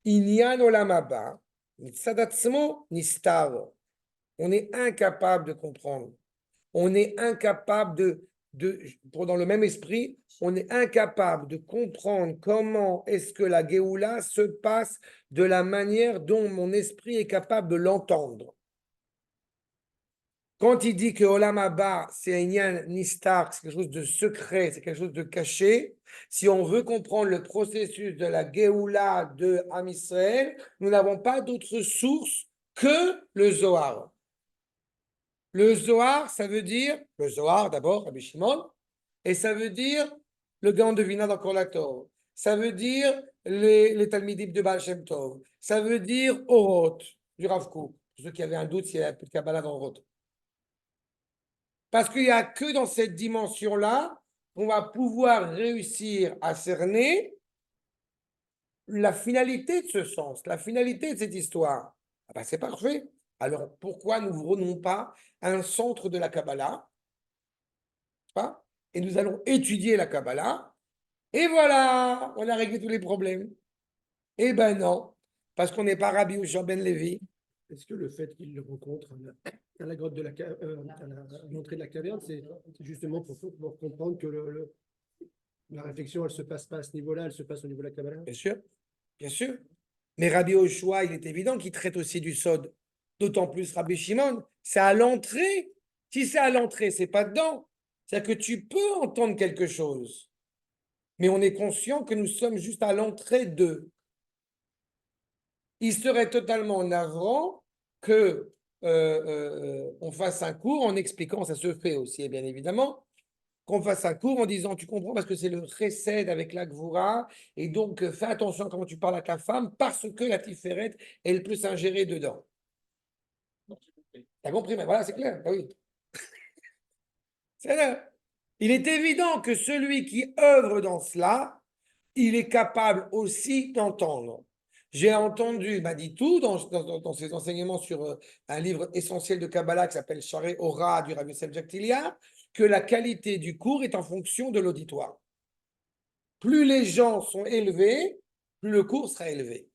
Inyan olam haba, mitzadatzmo nistar. On est incapable de comprendre. On est incapable dans le même esprit, on est incapable de comprendre comment est-ce que la Géoula se passe de la manière dont mon esprit est capable de l'entendre. Quand il dit que Olam Haba, c'est un Inyan Nistar, c'est quelque chose de secret, c'est quelque chose de caché, si on veut comprendre le processus de la Géoula de Am Israël, nous n'avons pas d'autre source que le Zohar. Le Zohar, ça veut dire, le Zohar d'abord, Rabbi Shimon, et ça veut dire le Gaon de Vina dans Korlatov, ça veut dire les Talmidim de Baal Shem Tov, ça veut dire Oroth du Rav Kook, pour ceux qui avaient un doute s'il y a plus de Kabbalah dans Oroth. Parce qu'il n'y a que dans cette dimension-là qu'on va pouvoir réussir à cerner la finalité de ce sens, la finalité de cette histoire. Ah ben c'est parfait. Alors pourquoi nous ne venons pas à un centre de la Kabbalah et nous allons étudier la Kabbalah et voilà, on a réglé tous les problèmes. Eh ben non, parce qu'on n'est pas Rabbi Yehoshua ben Levi, Est-ce que le fait qu'il le rencontre à la grotte de à l'entrée de la caverne, c'est justement pour comprendre que la réflexion, elle se passe pas à ce niveau-là, elle se passe au niveau de la Kabbalah? Bien sûr, bien sûr. Mais Rabbi Yoshua, il est évident qu'il traite aussi du sod. D'autant plus Rabbi Shimon, c'est à l'entrée. Si c'est à l'entrée, c'est pas dedans. C'est-à-dire que tu peux entendre quelque chose, mais on est conscient que nous sommes juste à l'entrée de. Il serait totalement navrant que on fasse un cours en expliquant, ça se fait aussi, bien évidemment, qu'on fasse un cours en disant, tu comprends, parce que c'est le chesed avec la gvura, et donc fais attention quand tu parles à ta femme, parce que la tiferet, elle peut s'ingérer dedans. Non, j'ai compris. T'as compris, mais voilà, c'est clair. Ah oui. C'est là. Il est évident que celui qui œuvre dans cela, il est capable aussi d'entendre. J'ai entendu Manitou dans ses enseignements sur un livre essentiel de Kabbalah qui s'appelle Sharei Ora du Rabbi Yosef Jaktilia, que la qualité du cours est en fonction de l'auditoire. Plus les gens sont élevés, plus le cours sera élevé.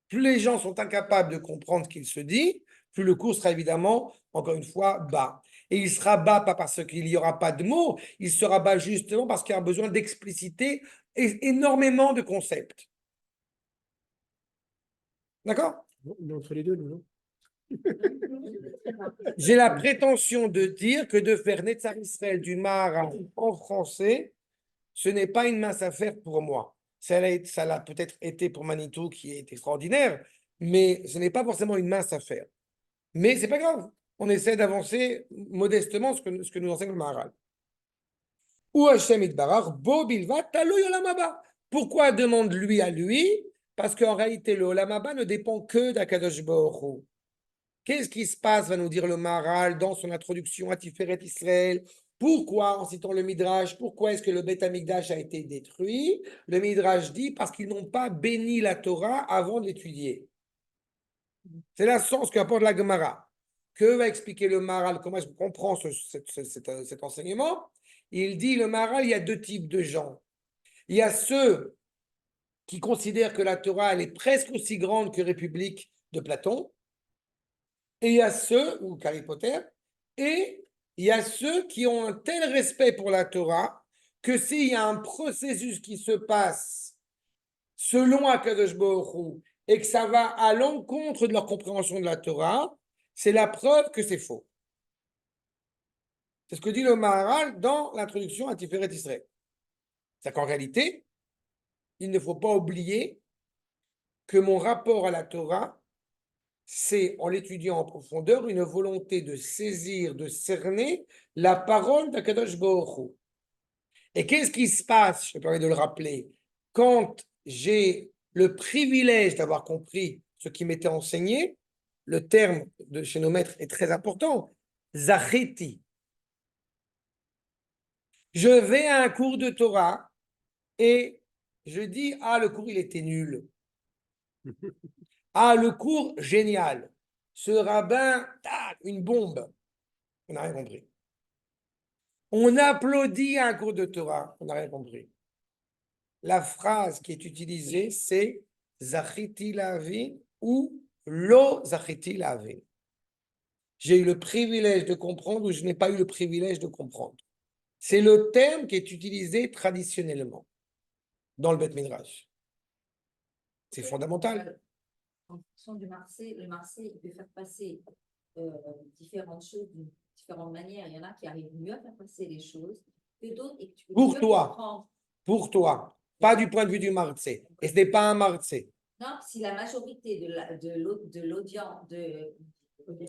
Plus les gens sont incapables de comprendre ce qu'il se dit, plus le cours sera évidemment, encore une fois, bas. Et il sera bas pas parce qu'il n'y aura pas de mots, il sera bas justement parce qu'il y a besoin d'expliciter énormément de concepts. D'accord? On est entre les deux, nous, non? J'ai la prétention de dire que de faire Netzar Israël du Maharal en français, ce n'est pas une mince affaire pour moi. Ça l'a peut-être été pour Manitou, qui est extraordinaire, mais ce n'est pas forcément une mince affaire. Mais c'est pas grave. On essaie d'avancer modestement ce que nous enseigne le Maharal. Ou Hashem Itbarach, Bo Bilvat, Talo Yolam Haba. Pourquoi demande lui à lui? Parce qu'en réalité, le Olam Haba ne dépend que d'Akadosh Baruch Hu. Qu'est-ce qui se passe, va nous dire le Maharal dans son introduction à Tiferet Israël? Pourquoi, en citant le Midrash, pourquoi est-ce que le Beth Amikdash a été détruit? Le Midrash dit parce qu'ils n'ont pas béni la Torah avant de l'étudier. C'est la sens qu'apporte la Gemara. Que va expliquer le Maharal? Comment est-ce qu'on comprend cet enseignement? Il dit, le Maharal, il y a deux types de gens. Il y a ceux qui considèrent que la Torah, elle est presque aussi grande que République de Platon. Et il y a ceux, ou Harry Potter, et il y a ceux qui ont un tel respect pour la Torah que s'il y a un processus qui se passe selon Akadosh Baruch Hu et que ça va à l'encontre de leur compréhension de la Torah, c'est la preuve que c'est faux. C'est ce que dit le Maharal dans l'introduction à Tiferet Israël. C'est qu'en réalité, il ne faut pas oublier que mon rapport à la Torah, c'est, en l'étudiant en profondeur, une volonté de saisir, de cerner la parole d'Akadosh Baruch Hu. Et qu'est-ce qui se passe, je me permets de le rappeler, quand j'ai le privilège d'avoir compris ce qui m'était enseigné, le terme de chez nos maîtres est très important, Zachiti. Je vais à un cours de Torah et je dis, ah, le cours, il était nul. Ah, le cours, génial. Ce rabbin, une bombe. On n'a rien compris. On applaudit à un cours de Torah. On n'a rien compris. La phrase qui est utilisée, c'est Zachiti lavi ou Lo Zachiti lavi. J'ai eu le privilège de comprendre ou je n'ai pas eu le privilège de comprendre. C'est le terme qui est utilisé traditionnellement dans le Beth Midrash. C'est fondamental. En fonction du Marseille, le Marseille, il peut faire passer différentes choses d'une différente manière. Il y en a qui arrivent mieux à faire passer les choses que d'autres. Et que tu peux Pour mieux toi. comprendre. Pour toi, pas du point de vue du Marseille. Et ce n'est pas un Marseille. Non, si la majorité de l'audience,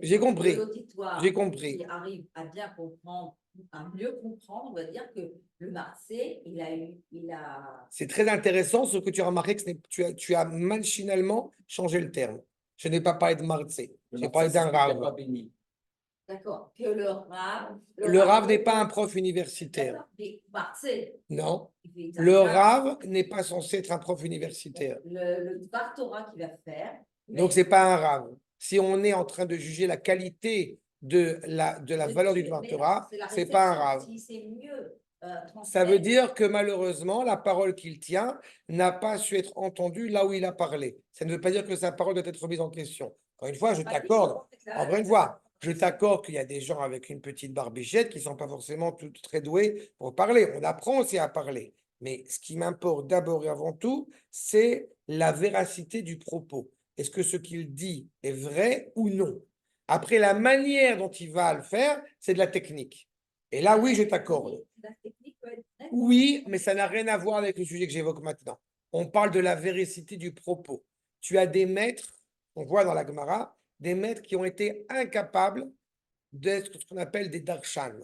J'ai compris. de l'auditoire J'ai compris. qui arrive à bien comprendre, à mieux comprendre, on va dire que le Marseille, il a. C'est très intéressant ce que tu as remarqué, que tu as machinalement changé le terme. Je n'ai pas parlé de Marseille, j'ai parlé d'un Rav. D'accord. Que le Rav. Le Rav n'est pas un prof universitaire. D'accord, mais Marseille. Non. Il Le Rav n'est pas censé être un prof universitaire. Le Dvar Torah qu'il va faire. Donc, ce n'est pas un Rav. Si on est en train de juger la qualité de la valeur du Dvar Torah, ce n'est pas un Rav. Si c'est mieux. Ça veut dire que malheureusement, la parole qu'il tient n'a pas su être entendue là où il a parlé. Ça ne veut pas dire que sa parole doit être remise en question. Encore une fois, je Pas t'accorde. qu'il faut, Encore une fois, je t'accorde qu'il y a des gens avec une petite barbichette qui ne sont pas forcément très doués pour parler. On apprend aussi à parler. Mais ce qui m'importe d'abord et avant tout, c'est la véracité du propos. Est-ce que ce qu'il dit est vrai ou non? Après, la manière dont il va le faire, c'est de la technique. Et là, oui, je t'accorde. La technique peut être très Oui, mais ça n'a rien à voir avec le sujet que j'évoque maintenant. On parle de la véracité du propos. Tu as des maîtres, on voit dans la Gemara, des maîtres qui ont été incapables d'être ce qu'on appelle des darshan.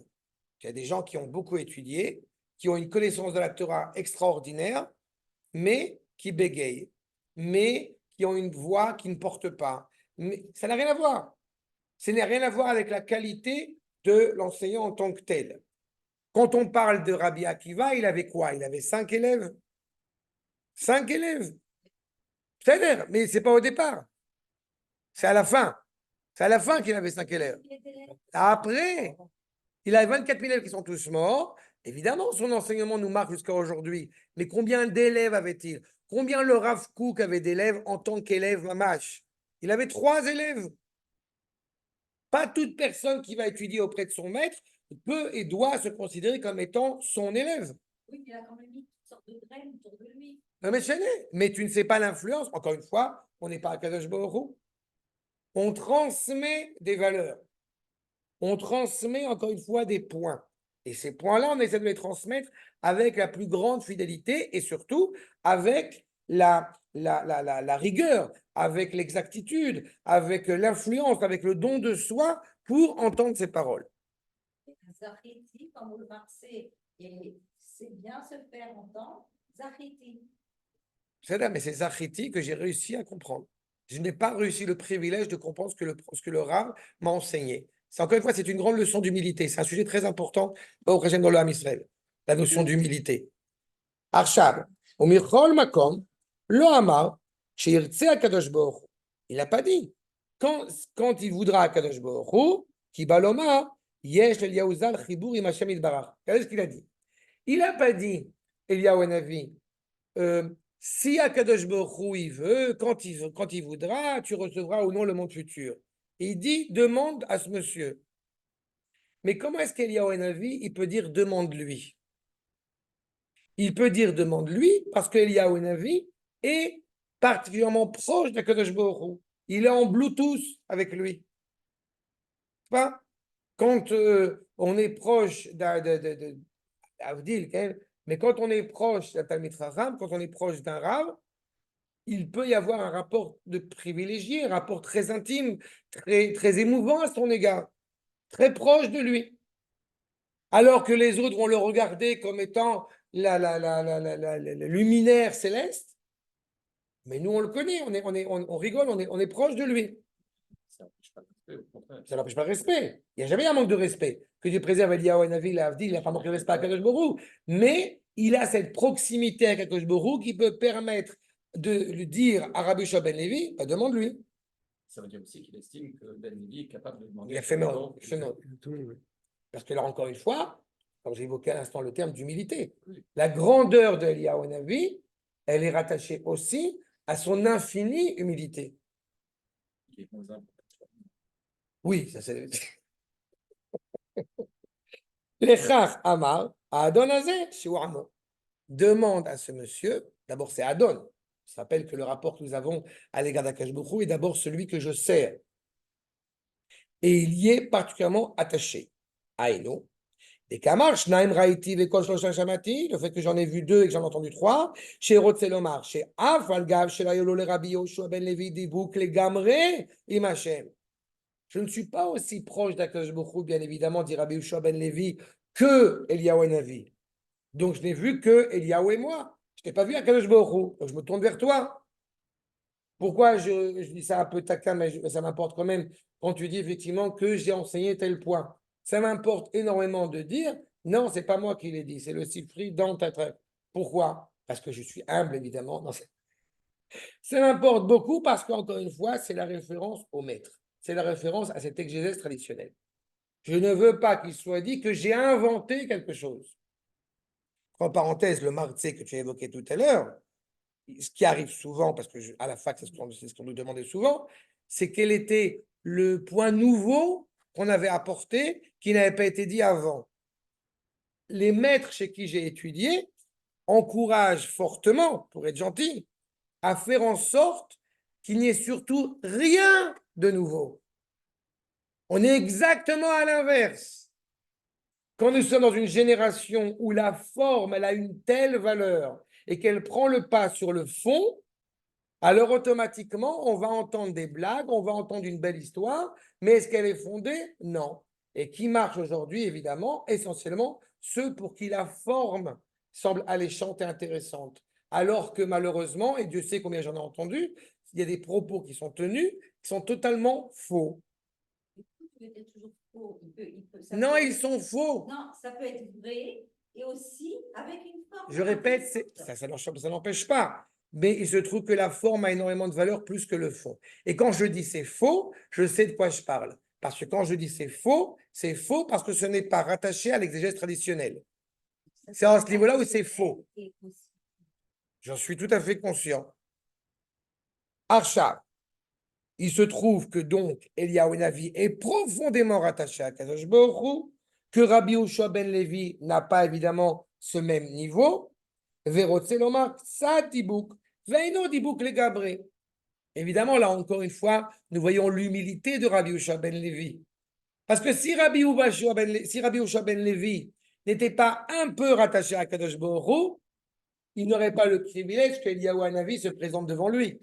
Il y a des gens qui ont beaucoup étudié, qui ont une connaissance de la Torah extraordinaire, mais qui bégayent, mais qui ont une voix qui ne porte pas. Mais ça n'a rien à voir. Ça n'a rien à voir avec la qualité de l'enseignant en tant que tel. Quand on parle de Rabbi Akiva, il avait quoi? Il avait 5 élèves. 5 élèves. C'est-à-dire, mais ce n'est pas au départ. C'est à la fin. C'est à la fin qu'il avait 5 élèves. Après, il a 24 000 élèves qui sont tous morts. Évidemment, son enseignement nous marque jusqu'à aujourd'hui. Mais combien d'élèves avait-il? Combien le Rav Kook avait d'élèves en tant qu'élève Mamash? Il avait 3 élèves. Pas toute personne qui va étudier auprès de son maître peut et doit se considérer comme étant son élève. Oui, il a quand même mis toutes sortes de graines autour de lui. Non, mais tu ne sais pas l'influence. Encore une fois, on n'est pas à Kadosh Baruch Hu. On transmet des valeurs. On transmet encore une fois des points. Et ces points-là, on essaie de les transmettre avec la plus grande fidélité et surtout avec la rigueur, avec l'exactitude, avec l'influence, avec le don de soi pour entendre ces paroles. Zachiti, comme vous le marquez, et c'est bien se faire entendre. Zachiti. Mais c'est Zachiti que j'ai réussi à comprendre. Je n'ai pas réussi le privilège de comprendre ce que le Rav m'a enseigné. C'est encore une fois, c'est une grande leçon d'humilité. C'est un sujet très important au Régem dans le Ham Israël, la notion d'humilité. Arshab, au Michol Makom, lo Amar, Sheirtse Akadosh Baruch Hu. Il n'a pas dit. Quand il voudra Akadosh Baruch Hu, qui baloma, yesh Eliyahu zal chibur im Hashem yitbarach. Regardez ce qu'il a dit. Il n'a pas dit, Eliyahu Hanavi, si Akadosh Baruch Hu il veut, quand il voudra, tu recevras ou non le monde futur. Et il dit, demande à ce monsieur. Mais comment est-ce qu'Eliyahu Hanavi, il peut dire demande-lui? Il peut dire demande-lui parce qu'Eliyahu Hanavi est particulièrement proche d'Akadosh Baruch Hu. Il est en Bluetooth avec lui. Pas? Quand on est proche d'Avdil, mais quand on est proche d'un Talmid Chacham, quand on est proche d'un Rav, il peut y avoir un rapport de privilégié, un rapport très intime, très émouvant à son égard, très proche de lui. Alors que les autres vont le regarder comme étant le luminaire céleste, mais nous on le connaît, on rigole, on est proche de lui. Ça n'empêche pas de respect, au contraire. Ça n'empêche pas le respect. Il n'y a jamais un manque de respect. Que Dieu préserve Eliyahu Hanavi, il n'a pas manqué de respect à Kadosh Baruch Hu, mais il a cette proximité avec Kadosh Baruch Hu qui peut permettre de lui dire à Rabbi Shua ben Levi, demande-lui. Ça veut dire aussi qu'il estime que Ben Levi est capable de demander. Il a fait mort. Parce que là, encore une fois, comme j'ai évoqué à l'instant le terme d'humilité, la grandeur de Eliyahu Hanavi, elle est rattachée aussi à son infinie humilité. Il est moins humble. Oui, ça c'est. Lechach Amar, Adonazé, Shiwamo. Demande à ce monsieur, d'abord c'est Adon. Je rappelle que le rapport que nous avons à l'égard d'Akash Baruch Hu est d'abord celui que je sers. Et il y est particulièrement attaché. Aïno. Et Kamar, Shnaim Raiti, Vekol Shlosha Shamati, le fait que j'en ai vu 2 et que j'en ai entendu 3, chez Rotzelomar, chez Afalgav, chez Layolo, le Rabbi Yoshua ben Levi, Dibouk, les Gamre, Imachem. Je ne suis pas aussi proche d'Akash Baruch Hu, bien évidemment, dit Rabbi Yoshua ben Levi, que Eliyahu Hanavi. Donc je n'ai vu que Eliyahu et moi. Je n'ai pas vu Akadosh Baruch Hu. Donc je me tourne vers toi. Pourquoi je dis ça un peu taquin, mais ça m'importe quand même quand tu dis effectivement que j'ai enseigné tel point. Ça m'importe énormément de dire non, c'est pas moi qui l'ai dit, c'est le Sifri dans ta tête. Pourquoi? Parce que je suis humble, évidemment. Non, ça m'importe beaucoup parce qu'encore une fois, c'est la référence au maître. C'est la référence à cette exégèse traditionnelle. Je ne veux pas qu'il soit dit que j'ai inventé quelque chose. En parenthèse, le martzé que tu as évoqué tout à l'heure, ce qui arrive souvent, parce que à la fac, c'est ce qu'on nous demandait souvent, c'est quel était le point nouveau qu'on avait apporté qui n'avait pas été dit avant. Les maîtres chez qui j'ai étudié encouragent fortement, pour être gentil, à faire en sorte qu'il n'y ait surtout rien de nouveau. On est exactement à l'inverse. Quand nous sommes dans une génération où la forme, elle a une telle valeur et qu'elle prend le pas sur le fond, alors automatiquement, on va entendre des blagues, on va entendre une belle histoire, mais est-ce qu'elle est fondée? Non. Et qui marche aujourd'hui, évidemment, essentiellement ceux pour qui la forme semble alléchante et intéressante. Alors que malheureusement, et Dieu sait combien j'en ai entendu, il y a des propos qui sont tenus qui sont totalement faux. peut être toujours faux. Ça Non, peut ils être- sont faux. Non, ça peut être vrai et aussi avec une forme. Je répète, intéressante. ça n'empêche pas. Mais il se trouve que la forme a énormément de valeur plus que le fond. Et quand je dis c'est faux, je sais de quoi je parle. Parce que quand je dis c'est faux parce que ce n'est pas rattaché à l'exégèse traditionnelle. Ça, C'est à ce niveau-là où c'est faux. et aussi- J'en suis tout à fait conscient. Archa, il se trouve que donc Eliyahu Navi est profondément rattaché à Kadosh Baruch Hu, que Rabbi Yehoshua ben Levi n'a pas évidemment ce même niveau. Verotzelomar, sa dibouk, veino dibouk le gabré. Évidemment, là encore une fois, nous voyons l'humilité de Rabbi Yehoshua ben Levi. Parce que si Rabbi Yehoshua ben Levi n'était pas un peu rattaché à Kadosh Baruch Hu, il n'aurait pas le privilège qu'Eliyahu Hanavi se présente devant lui.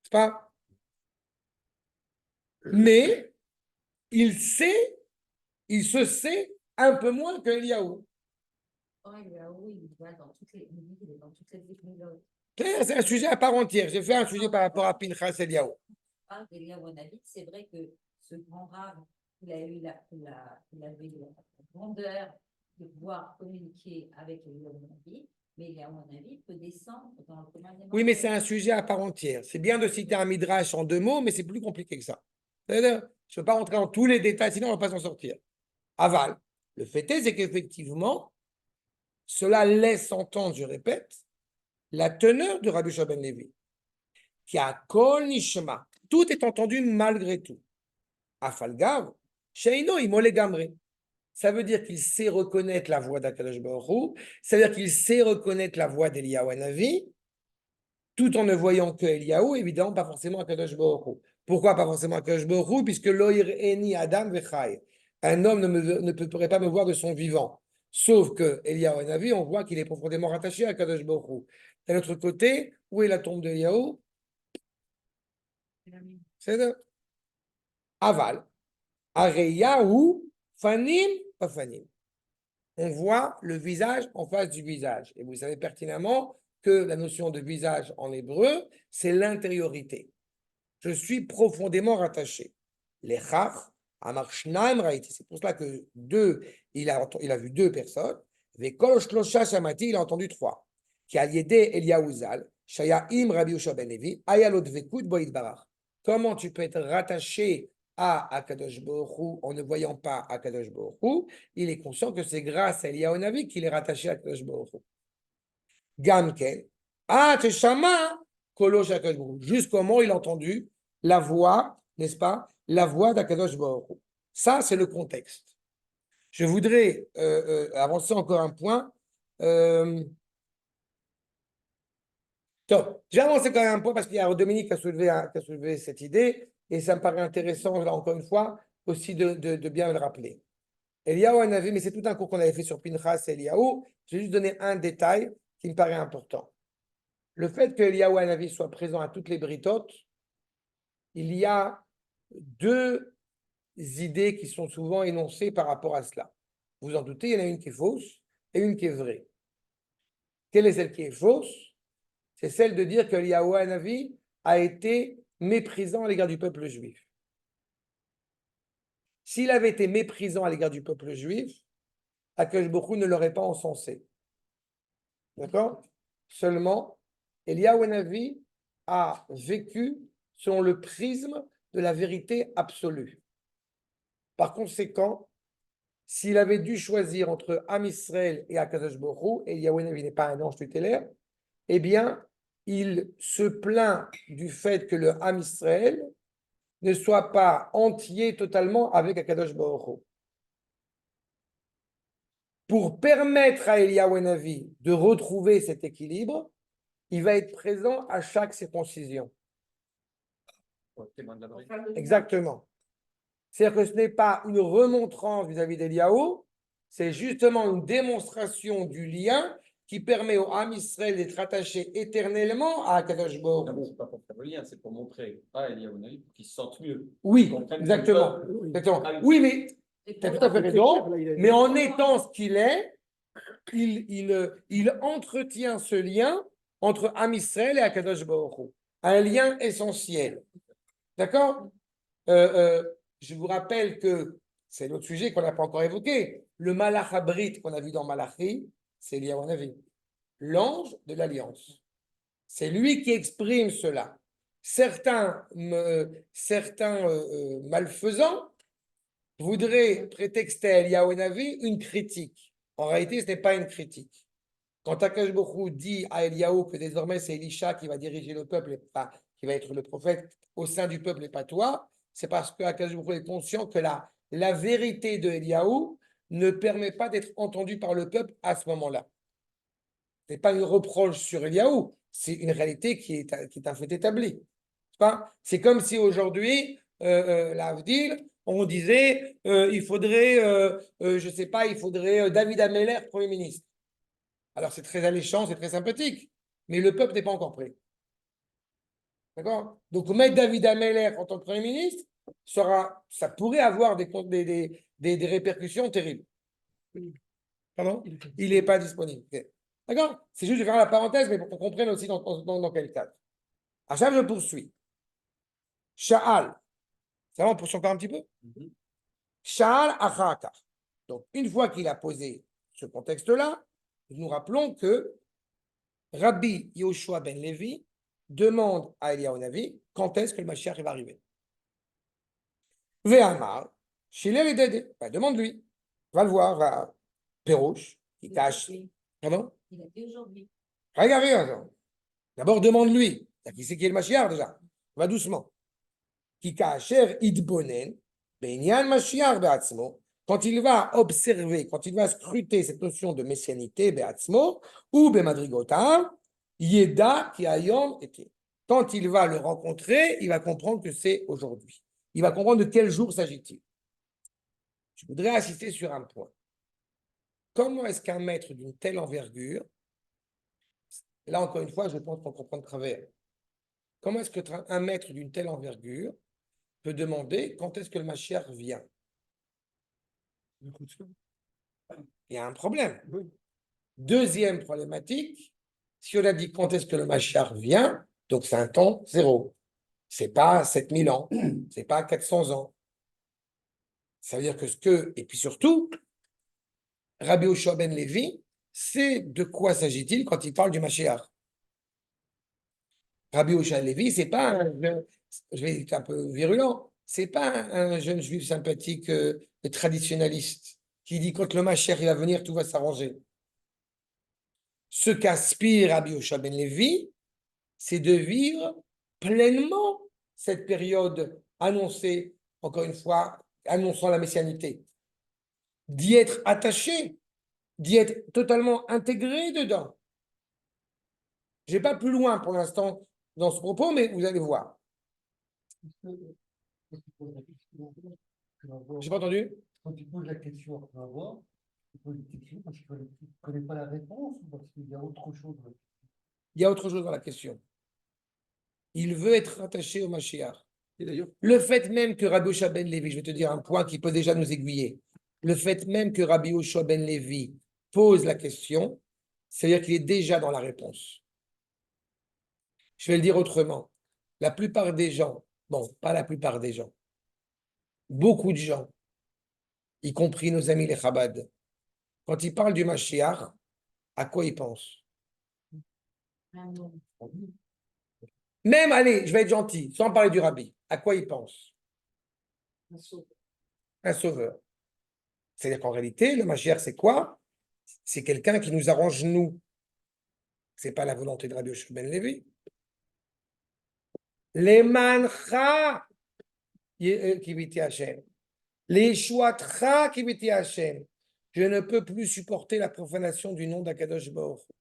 C'est pas? Mais il se sait un peu moins que Eliyahu. Ouais, oui, il va dans toutes les épisodes. C'est un sujet à part entière. J'ai fait un sujet par rapport à Pinchas Eliyahu. Parle d'Eliyahu Hanavi, c'est vrai que ce grand rave, il a eu il avait la grandeur de pouvoir communiquer avec Eliyahu Hanavi, mais Eliyahu Hanavi peut descendre dans le commun des Oui, mais mortels. c'est un sujet à part entière. C'est bien de citer un midrash en 2 mots, mais c'est plus compliqué que ça. C'est-à-dire, je ne veux pas rentrer dans tous les détails, sinon on ne va pas s'en sortir. Aval. Le fait est, c'est qu'effectivement, cela laisse entendre, je répète, la teneur de Rabbi Yehoshua ben Levi, qui a kol nishma. Tout est entendu malgré tout. Afalgav, sheino imole gamre. Ça veut dire qu'il sait reconnaître la voix d'Akadosh Baruch Hu, ça veut dire qu'il sait reconnaître la voix d'Eliyahu Hanavi, tout en ne voyant que Eliyahu, évidemment, pas forcément Akadosh Baruch Hu. Pourquoi pas forcément Akadosh Baruch Hu? Puisque loïr eni adam vechai. Un homme ne pourrait pas me voir de son vivant. Sauf que Eliyahu Hanavi, on voit qu'il est profondément rattaché à Akadosh Baruch Hu. D'un autre côté, où est la tombe d'Eliyahu? C'est de Aval. Areyahu fanim, pas fanim. On voit le visage en face du visage. Et vous savez pertinemment que la notion de visage en hébreu, c'est l'intériorité. Je suis profondément rattaché. Les chach, amar shnaim raïti. C'est pour cela que il a vu 2 personnes. Vekol shlosha shamati, il a entendu 3. Qui a liédé Eliyahu Zal, shaya im Rabbi Yehoshua ben Levi, ayalot vekut bo yitbarach. Comment tu peux être rattaché à Akadosh Baruch Hu en ne voyant pas Akadosh Baruch Hu? Il est conscient que c'est grâce à Eliyahu Navi qu'il est rattaché à Akadosh Baruch Hu. Gamken, teshama kolosh Akadosh Baruch Hu. Jusqu'au moment où il a entendu la voix, n'est-ce pas? La voix d'Akadosh Baruch Hu. Ça, c'est le contexte. Je voudrais avancer encore un point. Top. J'ai avancé quand même un point parce qu'il y a Dominique qui a soulevé cette idée et ça me paraît intéressant, là encore une fois, aussi de bien le rappeler. Eliyahu Hanavi, mais c'est tout un cours qu'on avait fait sur Pinchas et Eliyahu. Je vais juste donner un détail qui me paraît important. Le fait que Eliyahu Hanavi soit présent à toutes les britotes, il y a 2 idées qui sont souvent énoncées par rapport à cela. Vous en doutez, il y en a une qui est fausse et une qui est vraie. Quelle est celle qui est fausse? C'est celle de dire que Eliyahu Hanavi a été méprisant à l'égard du peuple juif. S'il avait été méprisant à l'égard du peuple juif, Akadosh Baruch Hu ne l'aurait pas encensé. D'accord? Seulement, Eliyahu Hanavi a vécu selon le prisme de la vérité absolue. Par conséquent, s'il avait dû choisir entre Am Israël et Akadosh Baruch Hu, Eliyahu Hanavi n'est pas un ange tutélaire, eh bien, il se plaint du fait que le Ham Israël ne soit pas entier totalement avec Akadosh Baruch Hu. Pour permettre à Eliyahu Hanavi de retrouver cet équilibre, il va être présent à chaque circoncision. Témoin de la vraie. Exactement. C'est-à-dire que ce n'est pas une remontrance vis-à-vis d'Eliyahu, c'est justement une démonstration du lien qui permet au Ham Israël d'être attaché éternellement à Akadosh Non, Baruch mais Hu. c'est pas pour faire le lien, c'est pour montrer à Eliyahu Hanavi pour qu'il se sente mieux. Oui, Comprenne exactement. que le Exactement. Ah oui. Oui, mais Et tu as pour tout à fait C'est raison. clair, là, il a- Mais en étant ce qu'il est, il entretient ce lien entre Ham Israël et Akadosh Baruch Hu. Un lien essentiel. D'accord? Je vous rappelle que c'est l'autre sujet qu'on n'a pas encore évoqué. Le Malach Habrit qu'on a vu dans Malachi, c'est Eliyahu Hanavi, l'ange de l'alliance. C'est lui qui exprime cela. Certains malfaisants voudraient prétexter à Eliyahu Hanavi une critique. En réalité, ce n'est pas une critique. Quand Akash Baruch Hu dit à Eliyahu que désormais c'est Elisha qui va diriger le peuple et pas qui va être le prophète au sein du peuple et pas toi, c'est parce que Akash Baruch Hu est conscient que la vérité de Eliyahu ne permet pas d'être entendue par le peuple à ce moment-là. Ce n'est pas une reproche sur Eliyahu, c'est une réalité qui est un fait établi. C'est comme si aujourd'hui, l'Avdil, on disait il faudrait, je ne sais pas, il faudrait David Ameller, Premier ministre. Alors, c'est très alléchant, c'est très sympathique, mais le peuple n'est pas encore prêt. D'accord? Donc, mettre David Ameller en tant que Premier ministre, ça pourrait avoir des répercussions terribles. Pardon? Il n'est pas disponible. Ok. D'accord? C'est juste de faire la parenthèse, mais pour qu'on comprenne aussi dans quel cadre. Alors, ça, je poursuis. Sha'al. Ça va, on poursuit encore un petit peu? Sha'al achakar. Donc, une fois qu'il a posé ce contexte-là, nous rappelons que Rabbi Yoshua ben Levi demande à Eliyahu Hanavi quand est-ce que le Mashiach va arriver. Ve'amar, Shilel et Dédé, demande-lui, va le voir, va Pérouche, il cache. Pardon? Il a dit aujourd'hui. Regarde. D'abord, demande-lui. Qui c'est qui est le Mashiach déjà? Va doucement. Qui kacher idbonen, benyan Mashiach be'atzmo. Quand il va observer, quand il va scruter cette notion de messianité, be'atzmo, ou be'madrigotam, yeda ki ayom était. Quand il va le rencontrer, il va comprendre que c'est aujourd'hui. Il va comprendre de quel jour s'agit-il. Je voudrais insister sur un point. Comment est-ce qu'un maître d'une telle envergure, là encore une fois, je pense qu'on comprend de travers, comment est-ce qu'un maître d'une telle envergure peut demander quand est-ce que le Mashiach vient? Il y a un problème. Deuxième problématique, si on a dit quand est-ce que le Mashiach vient, donc c'est un temps zéro. C'est pas 7000 ans, c'est pas 400 ans. Ça veut dire et puis surtout, Rabbi Yoshua ben Levi, c'est de quoi s'agit-il quand il parle du Mashiach? Rabbi Yoshua ben Levi, c'est pas je vais être un peu virulent, c'est pas un jeune juif sympathique et traditionnaliste qui dit quand le Mashiach il va venir, tout va s'arranger. Ce qu'aspire Rabbi Yoshua ben Levi, c'est de vivre pleinement cette période annoncée, encore une fois, annonçant la messianité, d'y être attaché, d'y être totalement intégré dedans. Je ne vais pas plus loin pour l'instant dans ce propos, mais vous allez voir. Je n'ai pas entendu. Quand tu poses la question à avoir, tu poses une question parce que tu ne connais pas la réponse ou parce qu'il y a autre chose. Il y a autre chose dans la question. Il veut être attaché au Mashiach. Et d'ailleurs, Le fait même que Rabbi Yoshua ben Levi, je vais te dire un point qui peut déjà nous aiguiller, le fait même que Rabbi Yoshua ben Levi pose la question, c'est-à-dire qu'il est déjà dans la réponse. Je vais le dire autrement. La plupart des gens, bon, pas la plupart des gens, beaucoup de gens, y compris nos amis les Chabad, quand ils parlent du Mashiach, à quoi ils pensent? Même, allez, je vais être gentil, sans parler du Rabbi, à quoi ils pensent? Un sauveur. C'est-à-dire qu'en réalité, le Mashiach, c'est quoi? C'est quelqu'un qui nous arrange nous. Ce n'est pas la volonté de Rabbi Yoshua ben Levi. Les mancha kiviti Hashem. Les shuatra kiviti Hashem. Je ne peux plus supporter la profanation du nom d'Akadosh Baruch Hu.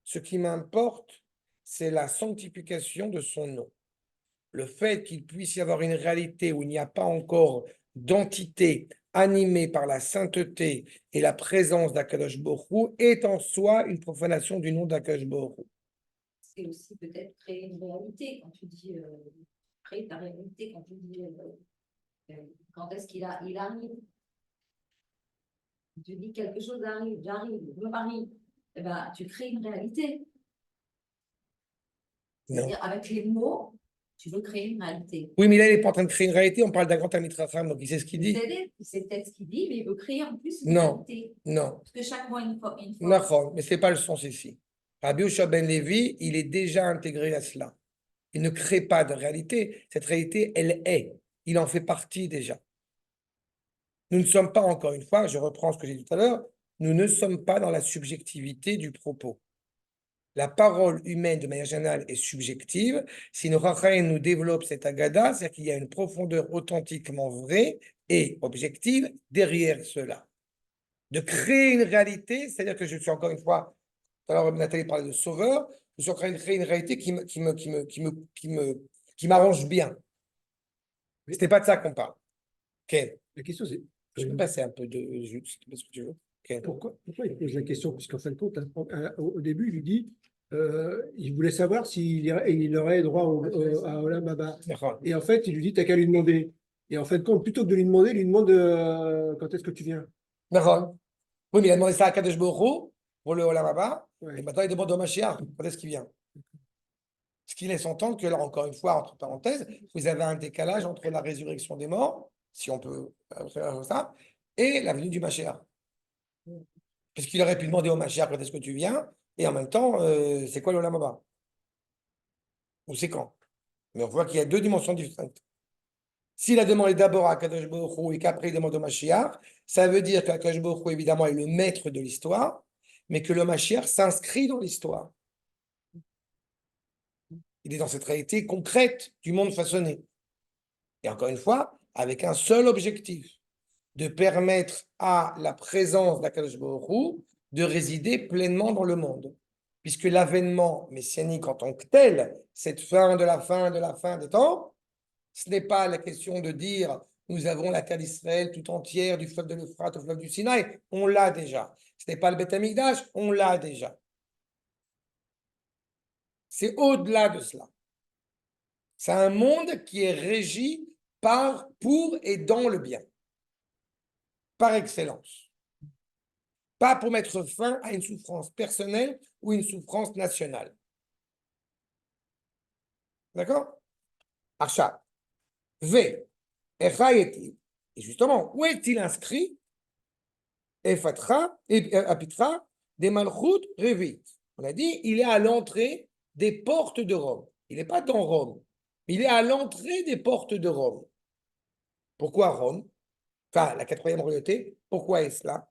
Ce qui m'importe, c'est la sanctification de son nom. Le fait qu'il puisse y avoir une réalité où il n'y a pas encore d'entité animée par la sainteté et la présence d'Akadosh Baruch Hu est en soi une profanation du nom d'Akadosh Baruch Hu. C'est aussi peut-être créer une réalité quand tu dis créer ta réalité quand tu dis quand est-ce qu'il arrive. Tu dis quelque chose arrive, j'arrive, je m'arrive. Eh ben, tu crées une réalité. Non. C'est-à-dire avec les mots, tu veux créer une réalité. Oui, mais là, il n'est pas en train de créer une réalité. On parle d'un grand Talmid Chacham, donc il sait ce qu'il dit. C'est peut-être ce qu'il dit, mais il veut créer en plus une Non, réalité. non. Parce que chaque mois, une fois. D'accord, mais ce n'est pas le sens ici. Rabbi Yehoshua ben Levi, il est déjà intégré à cela. Il ne crée pas de réalité. Cette réalité, elle est. Il en fait partie déjà. Nous ne sommes pas, encore une fois, je reprends ce que j'ai dit tout à l'heure, nous ne sommes pas dans la subjectivité du propos. La parole humaine, de manière générale, est subjective. Si nos Rachaim nous développent cette agada, c'est-à-dire qu'il y a une profondeur authentiquement vraie et objective derrière cela. De créer une réalité, c'est-à-dire que je suis encore une fois, tout à l'heure Nathalie parlait de sauveur, je suis en train de créer une réalité qui m'arrange bien. Ce n'est pas de ça qu'on parle. Okay. La question, c'est Je peux passer un peu de jus, si tu veux. Okay. pourquoi il pose la question? Puisqu'en fin de compte, au début, il lui dit il voulait savoir il aurait droit à Olam Haba. Et en fait, il lui dit t'as qu'à lui demander. Et en fin de compte, plutôt que de lui demander, il lui demande quand est-ce que tu viens. D'accord. Oui, mais il a demandé ça à Kadosh Baruch Hu pour le Olam Haba. Ouais. Et maintenant, il demande au Mashiach quand est-ce qu'il vient. Ce qui laisse entendre que, là, encore une fois, entre parenthèses, vous avez un décalage entre la résurrection des morts, si on peut faire ça, et la venue du Mashiach. Parce qu'il aurait pu demander au Mashiach quand est-ce que tu viens, et en même temps, c'est quoi le Olam Haba? Ou c'est quand? Mais on voit qu'il y a deux dimensions distinctes. S'il a demandé d'abord à Kadosh Baruch Hu et qu'après il demande au Mashiach, ça veut dire qu'Akadosh Baruch Hu, évidemment, est le maître de l'histoire, mais que le Mashiach s'inscrit dans l'histoire. Il est dans cette réalité concrète du monde façonné. Et encore une fois, avec un seul objectif, de permettre à la présence d'Akadosh Baruch Hu de résider pleinement dans le monde. Puisque l'avènement messianique en tant que tel, cette fin de la fin de la fin des temps, ce n'est pas la question de dire nous avons la terre d'Israël tout entière, du fleuve de l'Euphrate au fleuve du Sinaï, on l'a déjà. Ce n'est pas le Beth Amikdash, on l'a déjà. C'est au-delà de cela. C'est un monde qui est régi pour et dans le bien. Par excellence. Pas pour mettre fin à une souffrance personnelle ou une souffrance nationale. D'accord? Achat. V. Et justement, où est-il inscrit? Efatra, Apitra, des Malchut Revit. On a dit, il est à l'entrée des portes de Rome. Il n'est pas dans Rome. Il est à l'entrée des portes de Rome. Pourquoi Rome? Enfin, la quatrième royauté. Pourquoi est-ce là?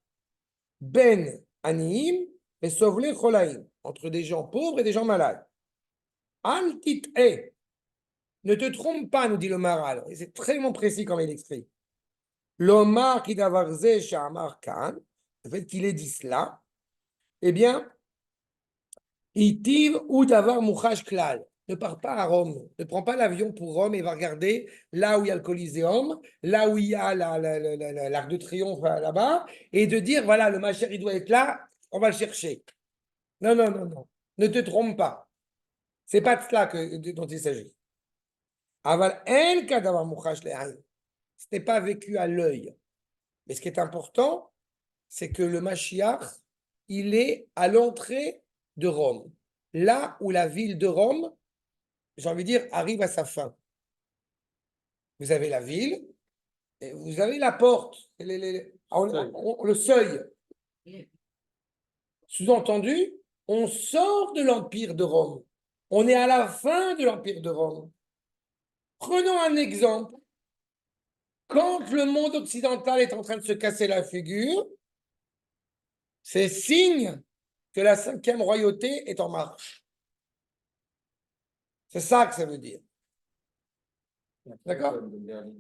Ben Aniim et Sovle Cholaim. Entre des gens pauvres et des gens malades. Altit e. Ne te trompe pas, nous dit le Maral. Et c'est très précis comme il écrit. L'Omar qui d'avarze Shamar Khan, le fait qu'il ait dit cela, eh bien, Itiv ou d'avar Mouchash Klal. Ne pars pas à Rome. Ne prends pas l'avion pour Rome et va regarder là où il y a le Coliseum, là où il y a l'Arc de Triomphe là-bas, et de dire voilà, le Mashiach, il doit être là, on va le chercher. Non, non, non, non. Ne te trompe pas. Ce n'est pas de cela dont il s'agit. Aval el kadavar Mouchash Le'ain. Ce n'est pas vécu à l'œil. Mais ce qui est important, c'est que le Mashiach, il est à l'entrée de Rome. Là où la ville de Rome, j'ai envie de dire, arrive à sa fin. Vous avez la ville, et vous avez la porte, le seuil. Sous-entendu, on sort de l'Empire de Rome. On est à la fin de l'Empire de Rome. Prenons un exemple. Quand le monde occidental est en train de se casser la figure, c'est signe que la 5e royauté est en marche. C'est ça que ça veut dire. Il y a un D'accord. poème de Berlin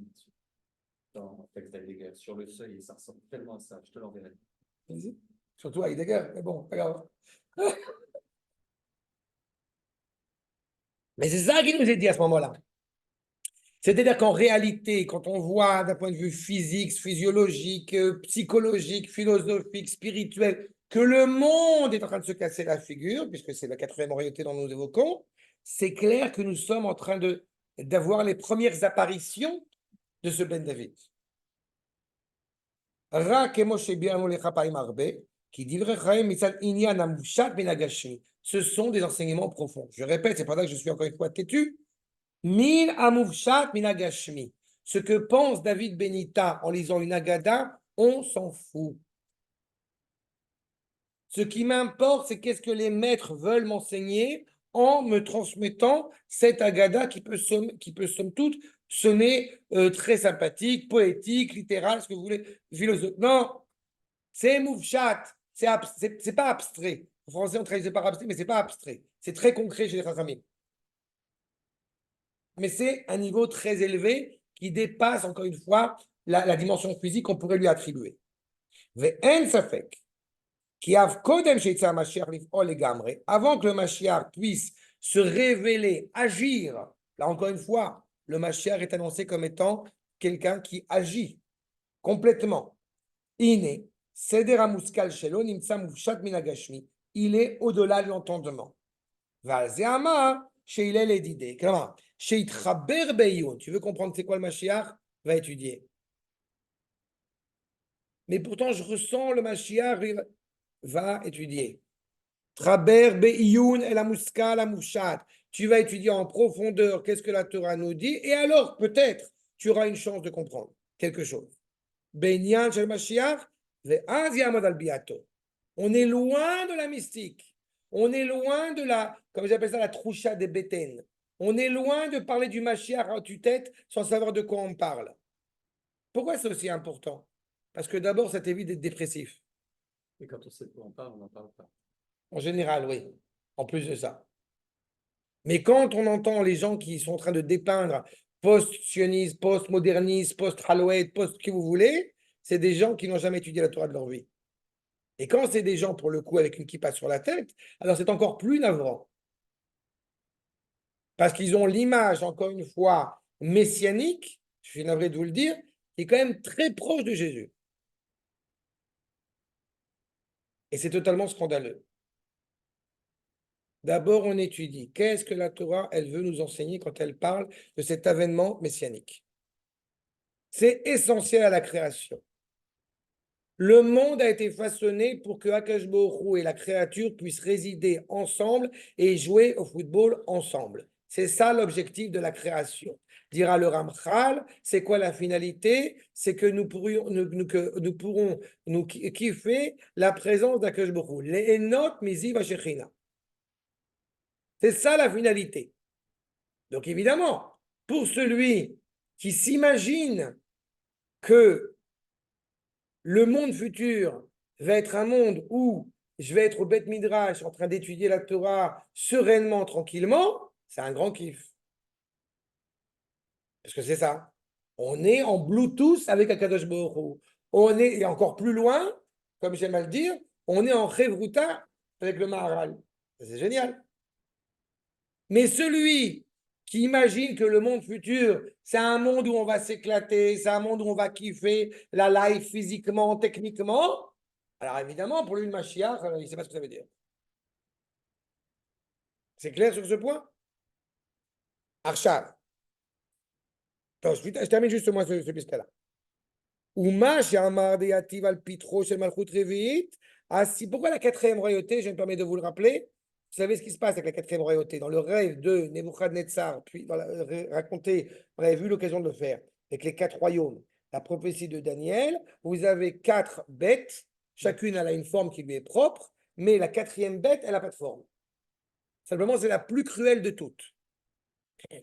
dans le texte d'Heidegger sur le seuil, et ça ressemble tellement à ça, je te l'enverrai. Vas-y. Surtout avec des gars, mais bon, pas grave. Mais c'est ça qui nous est dit à ce moment-là. C'est-à-dire qu'en réalité, quand on voit d'un point de vue physique, physiologique, psychologique, philosophique, spirituel, que le monde est en train de se casser la figure, puisque c'est la quatrième royauté dont nous évoquons, c'est clair que nous sommes en train d'avoir les premières apparitions de ce Ben David. Ce sont des enseignements profonds. Je répète, c'est pour ça que je suis encore une fois têtu. Min amuvshat min agashmi. Ce que pense David Benita en lisant une Agada, on s'en fout. Ce qui m'importe, c'est qu'est-ce que les maîtres veulent m'enseigner en me transmettant cette Agada qui peut somme toute sonner très sympathique, poétique, littéral, ce que vous voulez, philosophe. Non, c'est muvshat, c'est pas abstrait. En français, on traduit par abstrait, mais c'est pas abstrait. C'est très concret chez les Chachamim. Mais c'est un niveau très élevé qui dépasse, encore une fois, la dimension physique qu'on pourrait lui attribuer. Avant que le Mashiach puisse se révéler, agir, là encore une fois, le Mashiach est annoncé comme étant quelqu'un qui agit complètement. Il est au-delà de l'entendement. Tu veux comprendre c'est quoi le Mashiach? Va étudier. Mais pourtant, je ressens le Mashiach. Va étudier. Tu vas étudier en profondeur qu'est-ce que la Torah nous dit, et alors peut-être tu auras une chance de comprendre quelque chose. On est loin de la mystique. On est loin de la, comme j'appelle ça, la troucha des bétaines. On est loin de parler du Mashiach à tue-tête sans savoir de quoi on parle. Pourquoi c'est aussi important? Parce que d'abord, ça t'évite d'être dépressif. Et quand on sait de quoi on parle, on n'en parle pas. En général, oui. En plus de ça. Mais quand on entend les gens qui sont en train de dépeindre post-sionisme, post-modernisme, post-halouette, post ce que vous voulez, c'est des gens qui n'ont jamais étudié la Torah de leur vie. Et quand c'est des gens, pour le coup, avec une kippa sur la tête, alors c'est encore plus navrant. Parce qu'ils ont l'image, encore une fois, messianique, je suis navré de vous le dire, qui est quand même très proche de Jésus. Et c'est totalement scandaleux. D'abord, on étudie. Qu'est-ce que la Torah, elle veut nous enseigner quand elle parle de cet avènement messianique? C'est essentiel à la création. Le monde a été façonné pour que Akash Baruch Hu et la créature puissent résider ensemble et jouer au football ensemble. C'est ça l'objectif de la création. Dira le Ramchal, c'est quoi la finalité? C'est que nous pourrons nous kiffer la présence d'Akash Baruch Hu. Les Enot Miziv Shechina. C'est ça la finalité. Donc évidemment, pour celui qui s'imagine que le monde futur va être un monde où je vais être au Beth Midrash en train d'étudier la Torah sereinement, tranquillement, c'est un grand kiff. Parce que c'est ça. On est en Bluetooth avec Akadosh Baruch Hu. On est, et encore plus loin, comme j'aime à le dire, on est en Chevruta avec le Maharal. C'est génial. Mais celui qui imagine que le monde futur, c'est un monde où on va s'éclater, c'est un monde où on va kiffer la life physiquement, techniquement, alors évidemment, pour lui, le Mashiach, il ne sait pas ce que ça veut dire. C'est clair sur ce point? Arshad. Je termine juste moi ce piste-là. Pourquoi la quatrième royauté? Je me permets de vous le rappeler. Vous savez ce qui se passe avec la quatrième royauté. Dans le rêve de Nebuchadnezzar, puis raconté, on avait vu l'occasion de le faire, avec les 4 royaumes, la prophétie de Daniel, vous avez 4 bêtes, chacune elle a une forme qui lui est propre, mais la 4e bête, elle n'a pas de forme. Simplement, c'est la plus cruelle de toutes.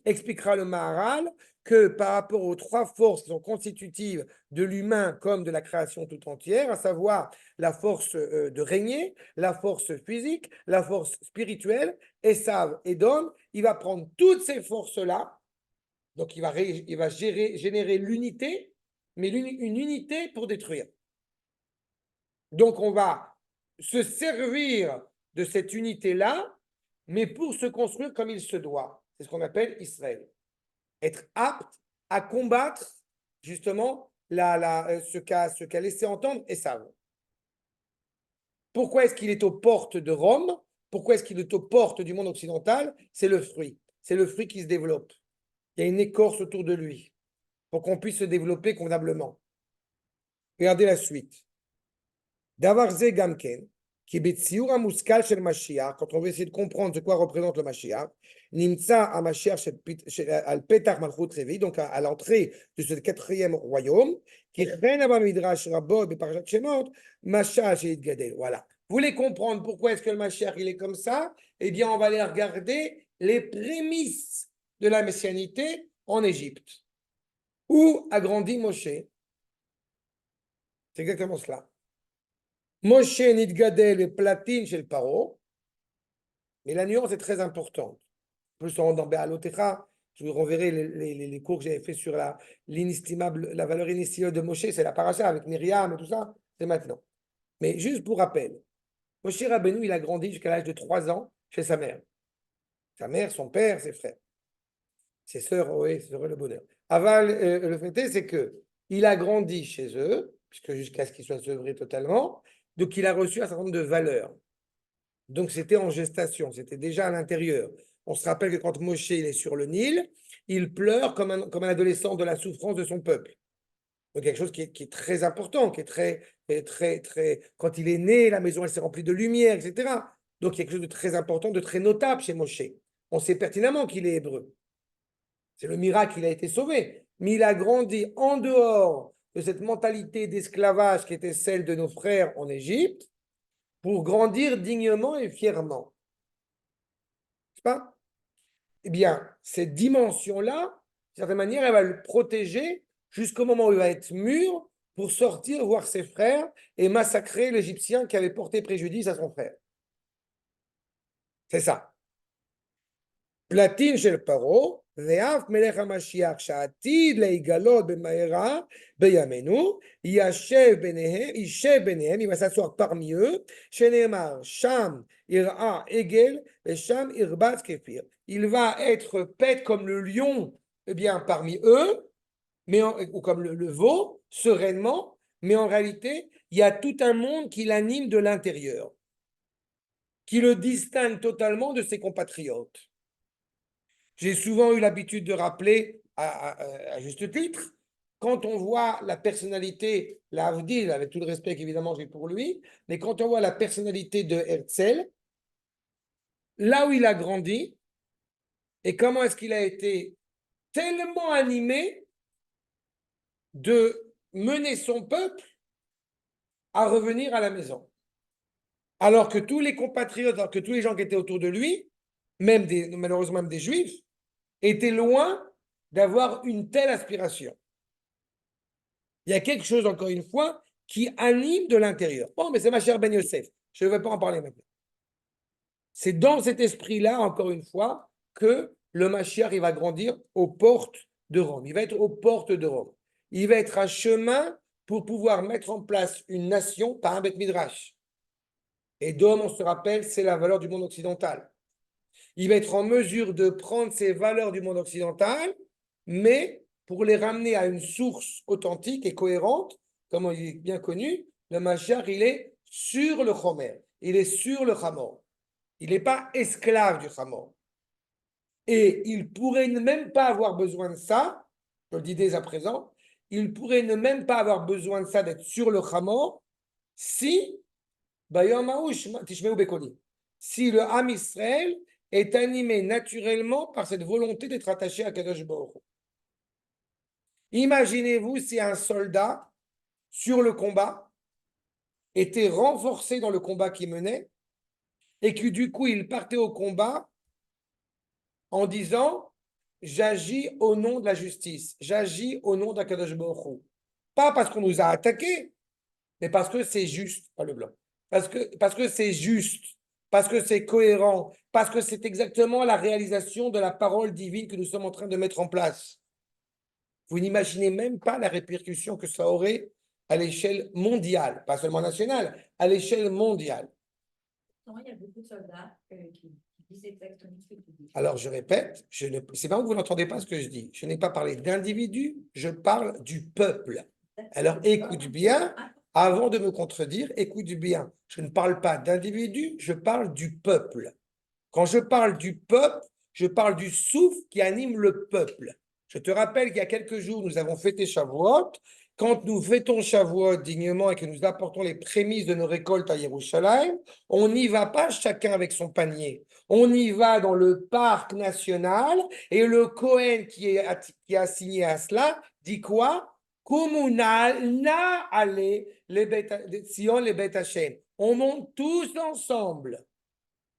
Expliquera le Maharal que par rapport aux 3 forces qui sont constitutives de l'humain comme de la création tout entière, à savoir la force de régner, la force physique, la force spirituelle, Esav, Edom, il va prendre toutes ces forces-là, donc il va générer l'unité, mais une unité pour détruire. Donc on va se servir de cette unité-là, mais pour se construire comme il se doit. C'est ce qu'on appelle Israël. Être apte à combattre justement ce qu'a laissé entendre Esav. Pourquoi est-ce qu'il est aux portes de Rome? Pourquoi est-ce qu'il est aux portes du monde occidental? C'est le fruit. C'est le fruit qui se développe. Il y a une écorce autour de lui pour qu'on puisse se développer convenablement. Regardez la suite. Davar ze gamken, qui betsiur amuskal shel Mashiach, quand on veut essayer de comprendre de quoi représente le Mashiach, nimtsa a Mashiach al petach malchut revi, donc à l'entrée de ce quatrième royaume, qui chen aba midrash rabot beparashat Shemot, Mashiach shel gadel. Voilà. Vous voulez comprendre pourquoi est-ce que le Mashiach il est comme ça? Eh bien, on va aller regarder les prémices de la messianité en Égypte. Où a grandi Moshe? C'est exactement cela. Moshe nidgadel et platine chez le paro, mais la nuance est très importante. Plus on dans Béalotecha, je vous renverrai les cours que j'avais fait sur la valeur inestimable de Moshe, c'est la paracha avec Myriam et tout ça, c'est maintenant. Mais juste pour rappel, Moshe Rabbeinu, il a grandi jusqu'à l'âge de 3 ans chez sa mère. Sa mère, son père, ses frères. Ses sœurs, oui, c'est le bonheur. Aval, le fait c'est qu'il a grandi chez eux, puisque jusqu'à ce qu'il soit sevré totalement, donc il a reçu un certain nombre de valeurs. Donc c'était en gestation, c'était déjà à l'intérieur. On se rappelle que quand Moshe il est sur le Nil, il pleure comme un adolescent de la souffrance de son peuple. Donc quelque chose qui est très important, qui est très... Quand il est né, la maison elle s'est remplie de lumière, etc. Donc il y a quelque chose de très important, de très notable chez Moshe. On sait pertinemment qu'il est hébreu. C'est le miracle qu'il a été sauvé. Mais il a grandi en dehors de cette mentalité d'esclavage qui était celle de nos frères en Égypte pour grandir dignement et fièrement. N'est-ce pas? Eh bien, cette dimension-là, d'une certaine manière, elle va le protéger jusqu'au moment où il va être mûr pour sortir voir ses frères et massacrer l'Égyptien qui avait porté préjudice à son frère. C'est ça. Platine chez le paro, Ve'af melech HaMashiach, sha'atid leigalot b'maera b'yamenu, yashev benehem, il va s'asseoir parmi eux, shenemar, sham, ira, egel, et sham, irbatz, kefir. Il va être paître comme le lion, eh bien, parmi eux, ou comme le veau, sereinement, mais en réalité, il y a tout un monde qui l'anime de l'intérieur, qui le distingue totalement de ses compatriotes. J'ai souvent eu l'habitude de rappeler, à juste titre, quand on voit la personnalité, l'Avdil, avec tout le respect qu'évidemment j'ai pour lui, mais quand on voit la personnalité de Herzl, là où il a grandi, et comment est-ce qu'il a été tellement animé de mener son peuple à revenir à la maison. Alors que tous les compatriotes, alors que tous les gens qui étaient autour de lui, malheureusement même des Juifs, étaient loin d'avoir une telle aspiration. Il y a quelque chose, encore une fois, qui anime de l'intérieur. Bon, mais c'est ma chère Ben Yosef, je ne vais pas en parler maintenant. C'est dans cet esprit-là, encore une fois, que le Mashiach, il va grandir aux portes de Rome. Il va être aux portes de Rome. Il va être un chemin pour pouvoir mettre en place une nation, pas un Beth Midrash. Et d'homme, on se rappelle, c'est la valeur du monde occidental. Il va être en mesure de prendre ces valeurs du monde occidental, mais pour les ramener à une source authentique et cohérente, comme il est bien connu, le Mashiach, il est sur le Chomer, il est sur le Hamor. Il n'est pas esclave du Hamor. Et il pourrait ne même pas avoir besoin de ça, je le dis dès à présent, il pourrait ne même pas avoir besoin de ça, d'être sur le Hamor, si le Ham Israël est animé naturellement par cette volonté d'être attaché à Kadosh Baruch Hu. Imaginez-vous si un soldat sur le combat était renforcé dans le combat qu'il menait et que du coup il partait au combat en disant j'agis au nom de la justice, j'agis au nom d'Akadosh Baruch Hu. Pas parce qu'on nous a attaqués, mais parce que c'est juste, pas le blanc. Parce que c'est juste. parce que c'est cohérent, parce que c'est exactement la réalisation de la parole divine que nous sommes en train de mettre en place. Vous n'imaginez même pas la répercussion que ça aurait à l'échelle mondiale, pas seulement nationale, à l'échelle mondiale. Non, il y a beaucoup de soldats qui disent exactement ce que tu dis. Alors, je répète, c'est pas que vous n'entendez pas ce que je dis. Je n'ai pas parlé d'individu, je parle du peuple. Alors, écoute bien, avant de me contredire, écoute bien. Je ne parle pas d'individu, je parle du peuple. Quand je parle du peuple, je parle du souffle qui anime le peuple. Je te rappelle qu'il y a quelques jours, nous avons fêté Shavuot. Quand nous fêtons Shavuot dignement et que nous apportons les prémices de nos récoltes à Yerushalayim, on n'y va pas chacun avec son panier. On y va dans le parc national et le Kohen qui est assigné à cela dit quoi? Communal na ale Sion le Bet Hashem. On monte tous ensemble.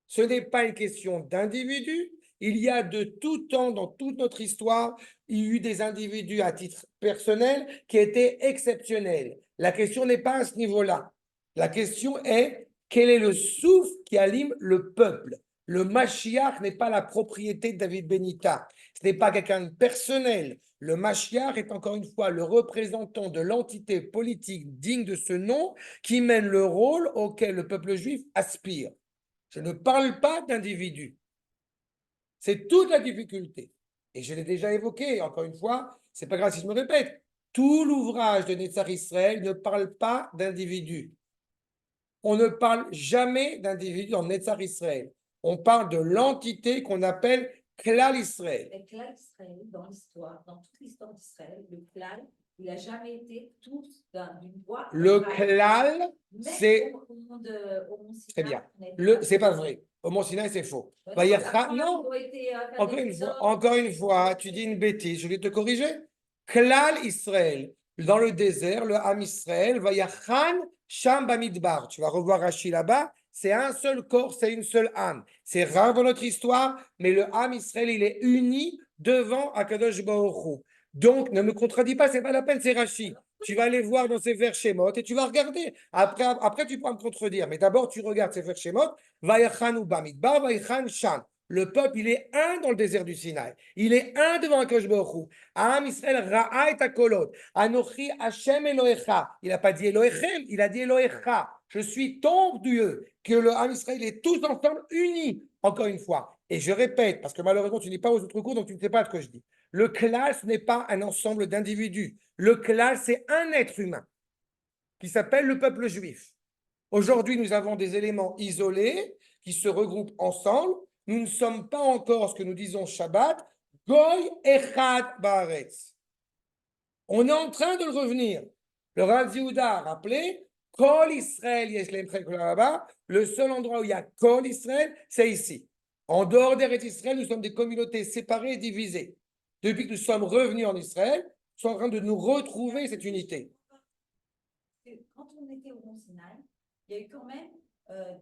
Ce n'est pas une question d'individu. Il y a de tout temps, dans toute notre histoire, il y a eu des individus à titre personnel qui étaient exceptionnels. La question n'est pas à ce niveau-là. La question est quel est le souffle qui anime le peuple. Le Mashiach n'est pas la propriété de David Benita. Ce n'est pas quelqu'un de personnel. Le Mashiach est encore une fois le représentant de l'entité politique digne de ce nom qui mène le rôle auquel le peuple juif aspire. Je ne parle pas d'individus. C'est toute la difficulté. Et je l'ai déjà évoqué, encore une fois, c'est pas grave si je me répète. Tout l'ouvrage de Netzar Israël ne parle pas d'individus. On ne parle jamais d'individus dans Netzar Israël. On parle de l'entité qu'on appelle Klal Israël. Le Klal Israël, dans l'histoire, dans toute l'histoire d'Israël, le Klal, il n'a jamais été tous d'une voix. Le Klal, c'est. Au Mont Très Sinaï, bien. C'est pas vrai. Au Mont Sinaï, c'est faux. Non. Encore une fois, tu dis une bêtise. Je vais te corriger. Klal Israël, dans le désert, le Ham Israël, Vayachan Sham Bamidbar. Tu vas revoir Rashi là-bas. C'est un seul corps, c'est une seule âme. C'est rare dans notre histoire, mais le Ham Israël, il est uni devant Akadosh Baruch Hu. Donc, ne me contredis pas, c'est pas la peine, c'est Rashi. Tu vas aller voir dans Sefer Shemot et tu vas regarder. Après, tu pourras me contredire. Mais d'abord, tu regardes Sefer Shemot. Vayachan ou Bamidbar, Vayachan Sham. Le peuple, il est un dans le désert du Sinaï. Il est un devant Akadosh Baruch Hu. Am Israël ra'a et akolot. Anochi Hashem Elohecha. Il n'a pas dit Elohechem, il a dit Elohecha. Je suis ton Dieu. Que le Am Israël est tous ensemble unis. Encore une fois. Et je répète, parce que malheureusement, tu n'es pas aux autres cours, donc tu ne sais pas ce que je dis. Le klal, ce n'est pas un ensemble d'individus. Le klal, c'est un être humain qui s'appelle le peuple juif. Aujourd'hui, nous avons des éléments isolés qui se regroupent ensemble. Nous ne sommes pas encore ce que nous disons Shabbat, Goy Echad Baaretz. On est en train de le revenir. Le Rav Yehuda a rappelé Kol Israël Yesh là-bas. Le seul endroit où il y a Kol Israël, c'est ici. En dehors d'Eretz Israël, nous sommes des communautés séparées et divisées. Depuis que nous sommes revenus en Israël, nous sommes en train de nous retrouver cette unité. Quand on était au Mont Sinaï, il y a eu quand même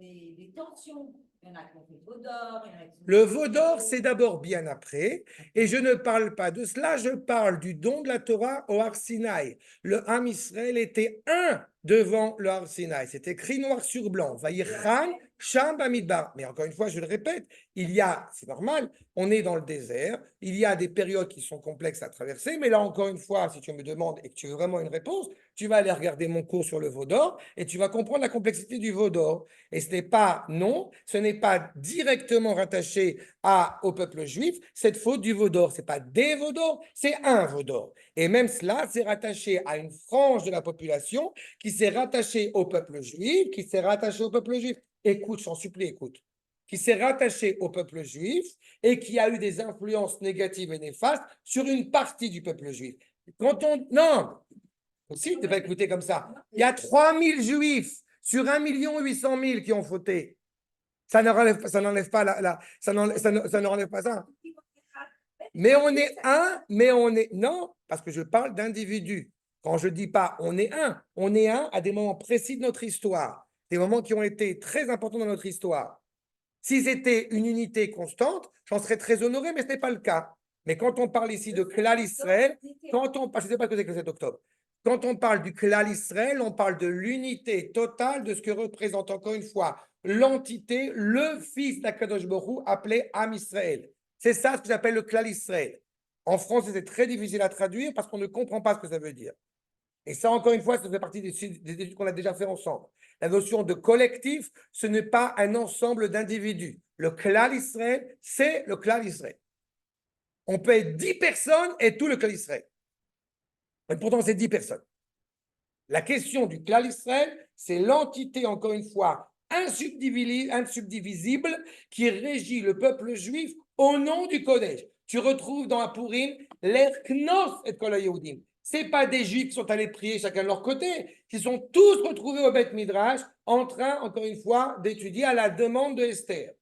des tensions. Il y en a qui ont fait le veau d'or. Le veau d'or, c'est d'abord bien après. Et je ne parle pas de cela, je parle du don de la Torah au Har Sinaï. Le Ham Israël était un devant le Har Sinaï. C'est écrit noir sur blanc. Vayichan Sham Bamidbar. Mais encore une fois, je le répète, c'est normal, on est dans le désert, il y a des périodes qui sont complexes à traverser, mais là, encore une fois, si tu me demandes et que tu veux vraiment une réponse, tu vas aller regarder mon cours sur le veau d'or et tu vas comprendre la complexité du veau d'or. Et ce n'est pas directement rattaché au peuple juif, cette faute du veau d'or. Ce n'est pas des veaux d'or, c'est un veau d'or. Et même cela, c'est rattaché à une frange de la population qui s'est rattachée au peuple juif, Écoute, j'en supplie, écoute. Qui s'est rattaché au peuple juif et qui a eu des influences négatives et néfastes sur une partie du peuple juif. Non, aussi, tu ne peux pas écouter comme ça. Il y a 3000 juifs sur 1 800 000 qui ont fauté. Ça n'enlève pas ça n'enlève pas ça. Mais on est un, non, parce que je parle d'individus. Quand je ne dis pas on est un à des moments précis de notre histoire. Des moments qui ont été très importants dans notre histoire. Si c'était une unité constante, j'en serais très honoré, mais ce n'est pas le cas. Mais quand on parle ici de Klal Israël, je ne sais pas ce que c'est que le 7 octobre. Quand on parle du Klal Israël, on parle de l'unité totale de ce que représente encore une fois l'entité, le fils d'Akadosh Baruch Hu appelé Am Israël. C'est ça ce que j'appelle le Klal Israël. En français, c'est très difficile à traduire parce qu'on ne comprend pas ce que ça veut dire. Et ça, encore une fois, ça fait partie des études qu'on a déjà fait ensemble. La notion de collectif, ce n'est pas un ensemble d'individus. Le Klal Israël, c'est le Klal Israël. On peut être 10 personnes et tout le Klal Israël. Et pourtant, c'est 10 personnes. La question du Klal Israël, c'est l'entité, encore une fois, insubdivisible qui régit le peuple juif au nom du Kodesh. Tu retrouves dans la Purim l'Erknos et Kol HaYehudim. Ce n'est pas des juifs qui sont allés prier chacun de leur côté, qui sont tous retrouvés au Beth Midrash en train, encore une fois, d'étudier à la demande de Esther.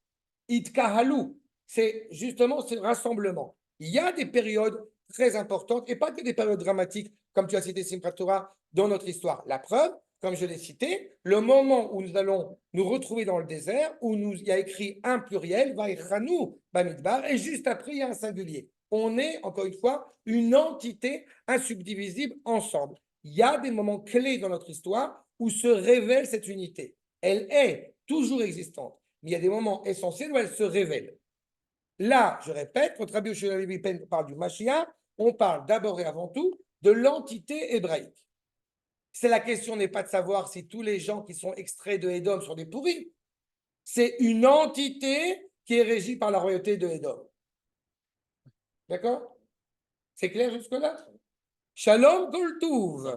Itkahalu, c'est justement ce rassemblement. Il y a des périodes très importantes et pas que des périodes dramatiques, comme tu as cité Simchat Torah dans notre histoire. La preuve, comme je l'ai cité, le moment où nous allons nous retrouver dans le désert, où il y a écrit un pluriel, Vaïchanu Bamidbar, et juste après, il y a un singulier. On est, encore une fois, une entité insubdivisible ensemble. Il y a des moments clés dans notre histoire où se révèle cette unité. Elle est toujours existante, mais il y a des moments essentiels où elle se révèle. Là, je répète, quand Rabbi Yoshua Levi Pen parle du Mashiach, on parle d'abord et avant tout de l'entité hébraïque. La question n'est pas de savoir si tous les gens qui sont extraits de Édom sont des pourris. C'est une entité qui est régie par la royauté de Édom. D'accord? C'est clair jusque-là? Shalom Kol Tuv.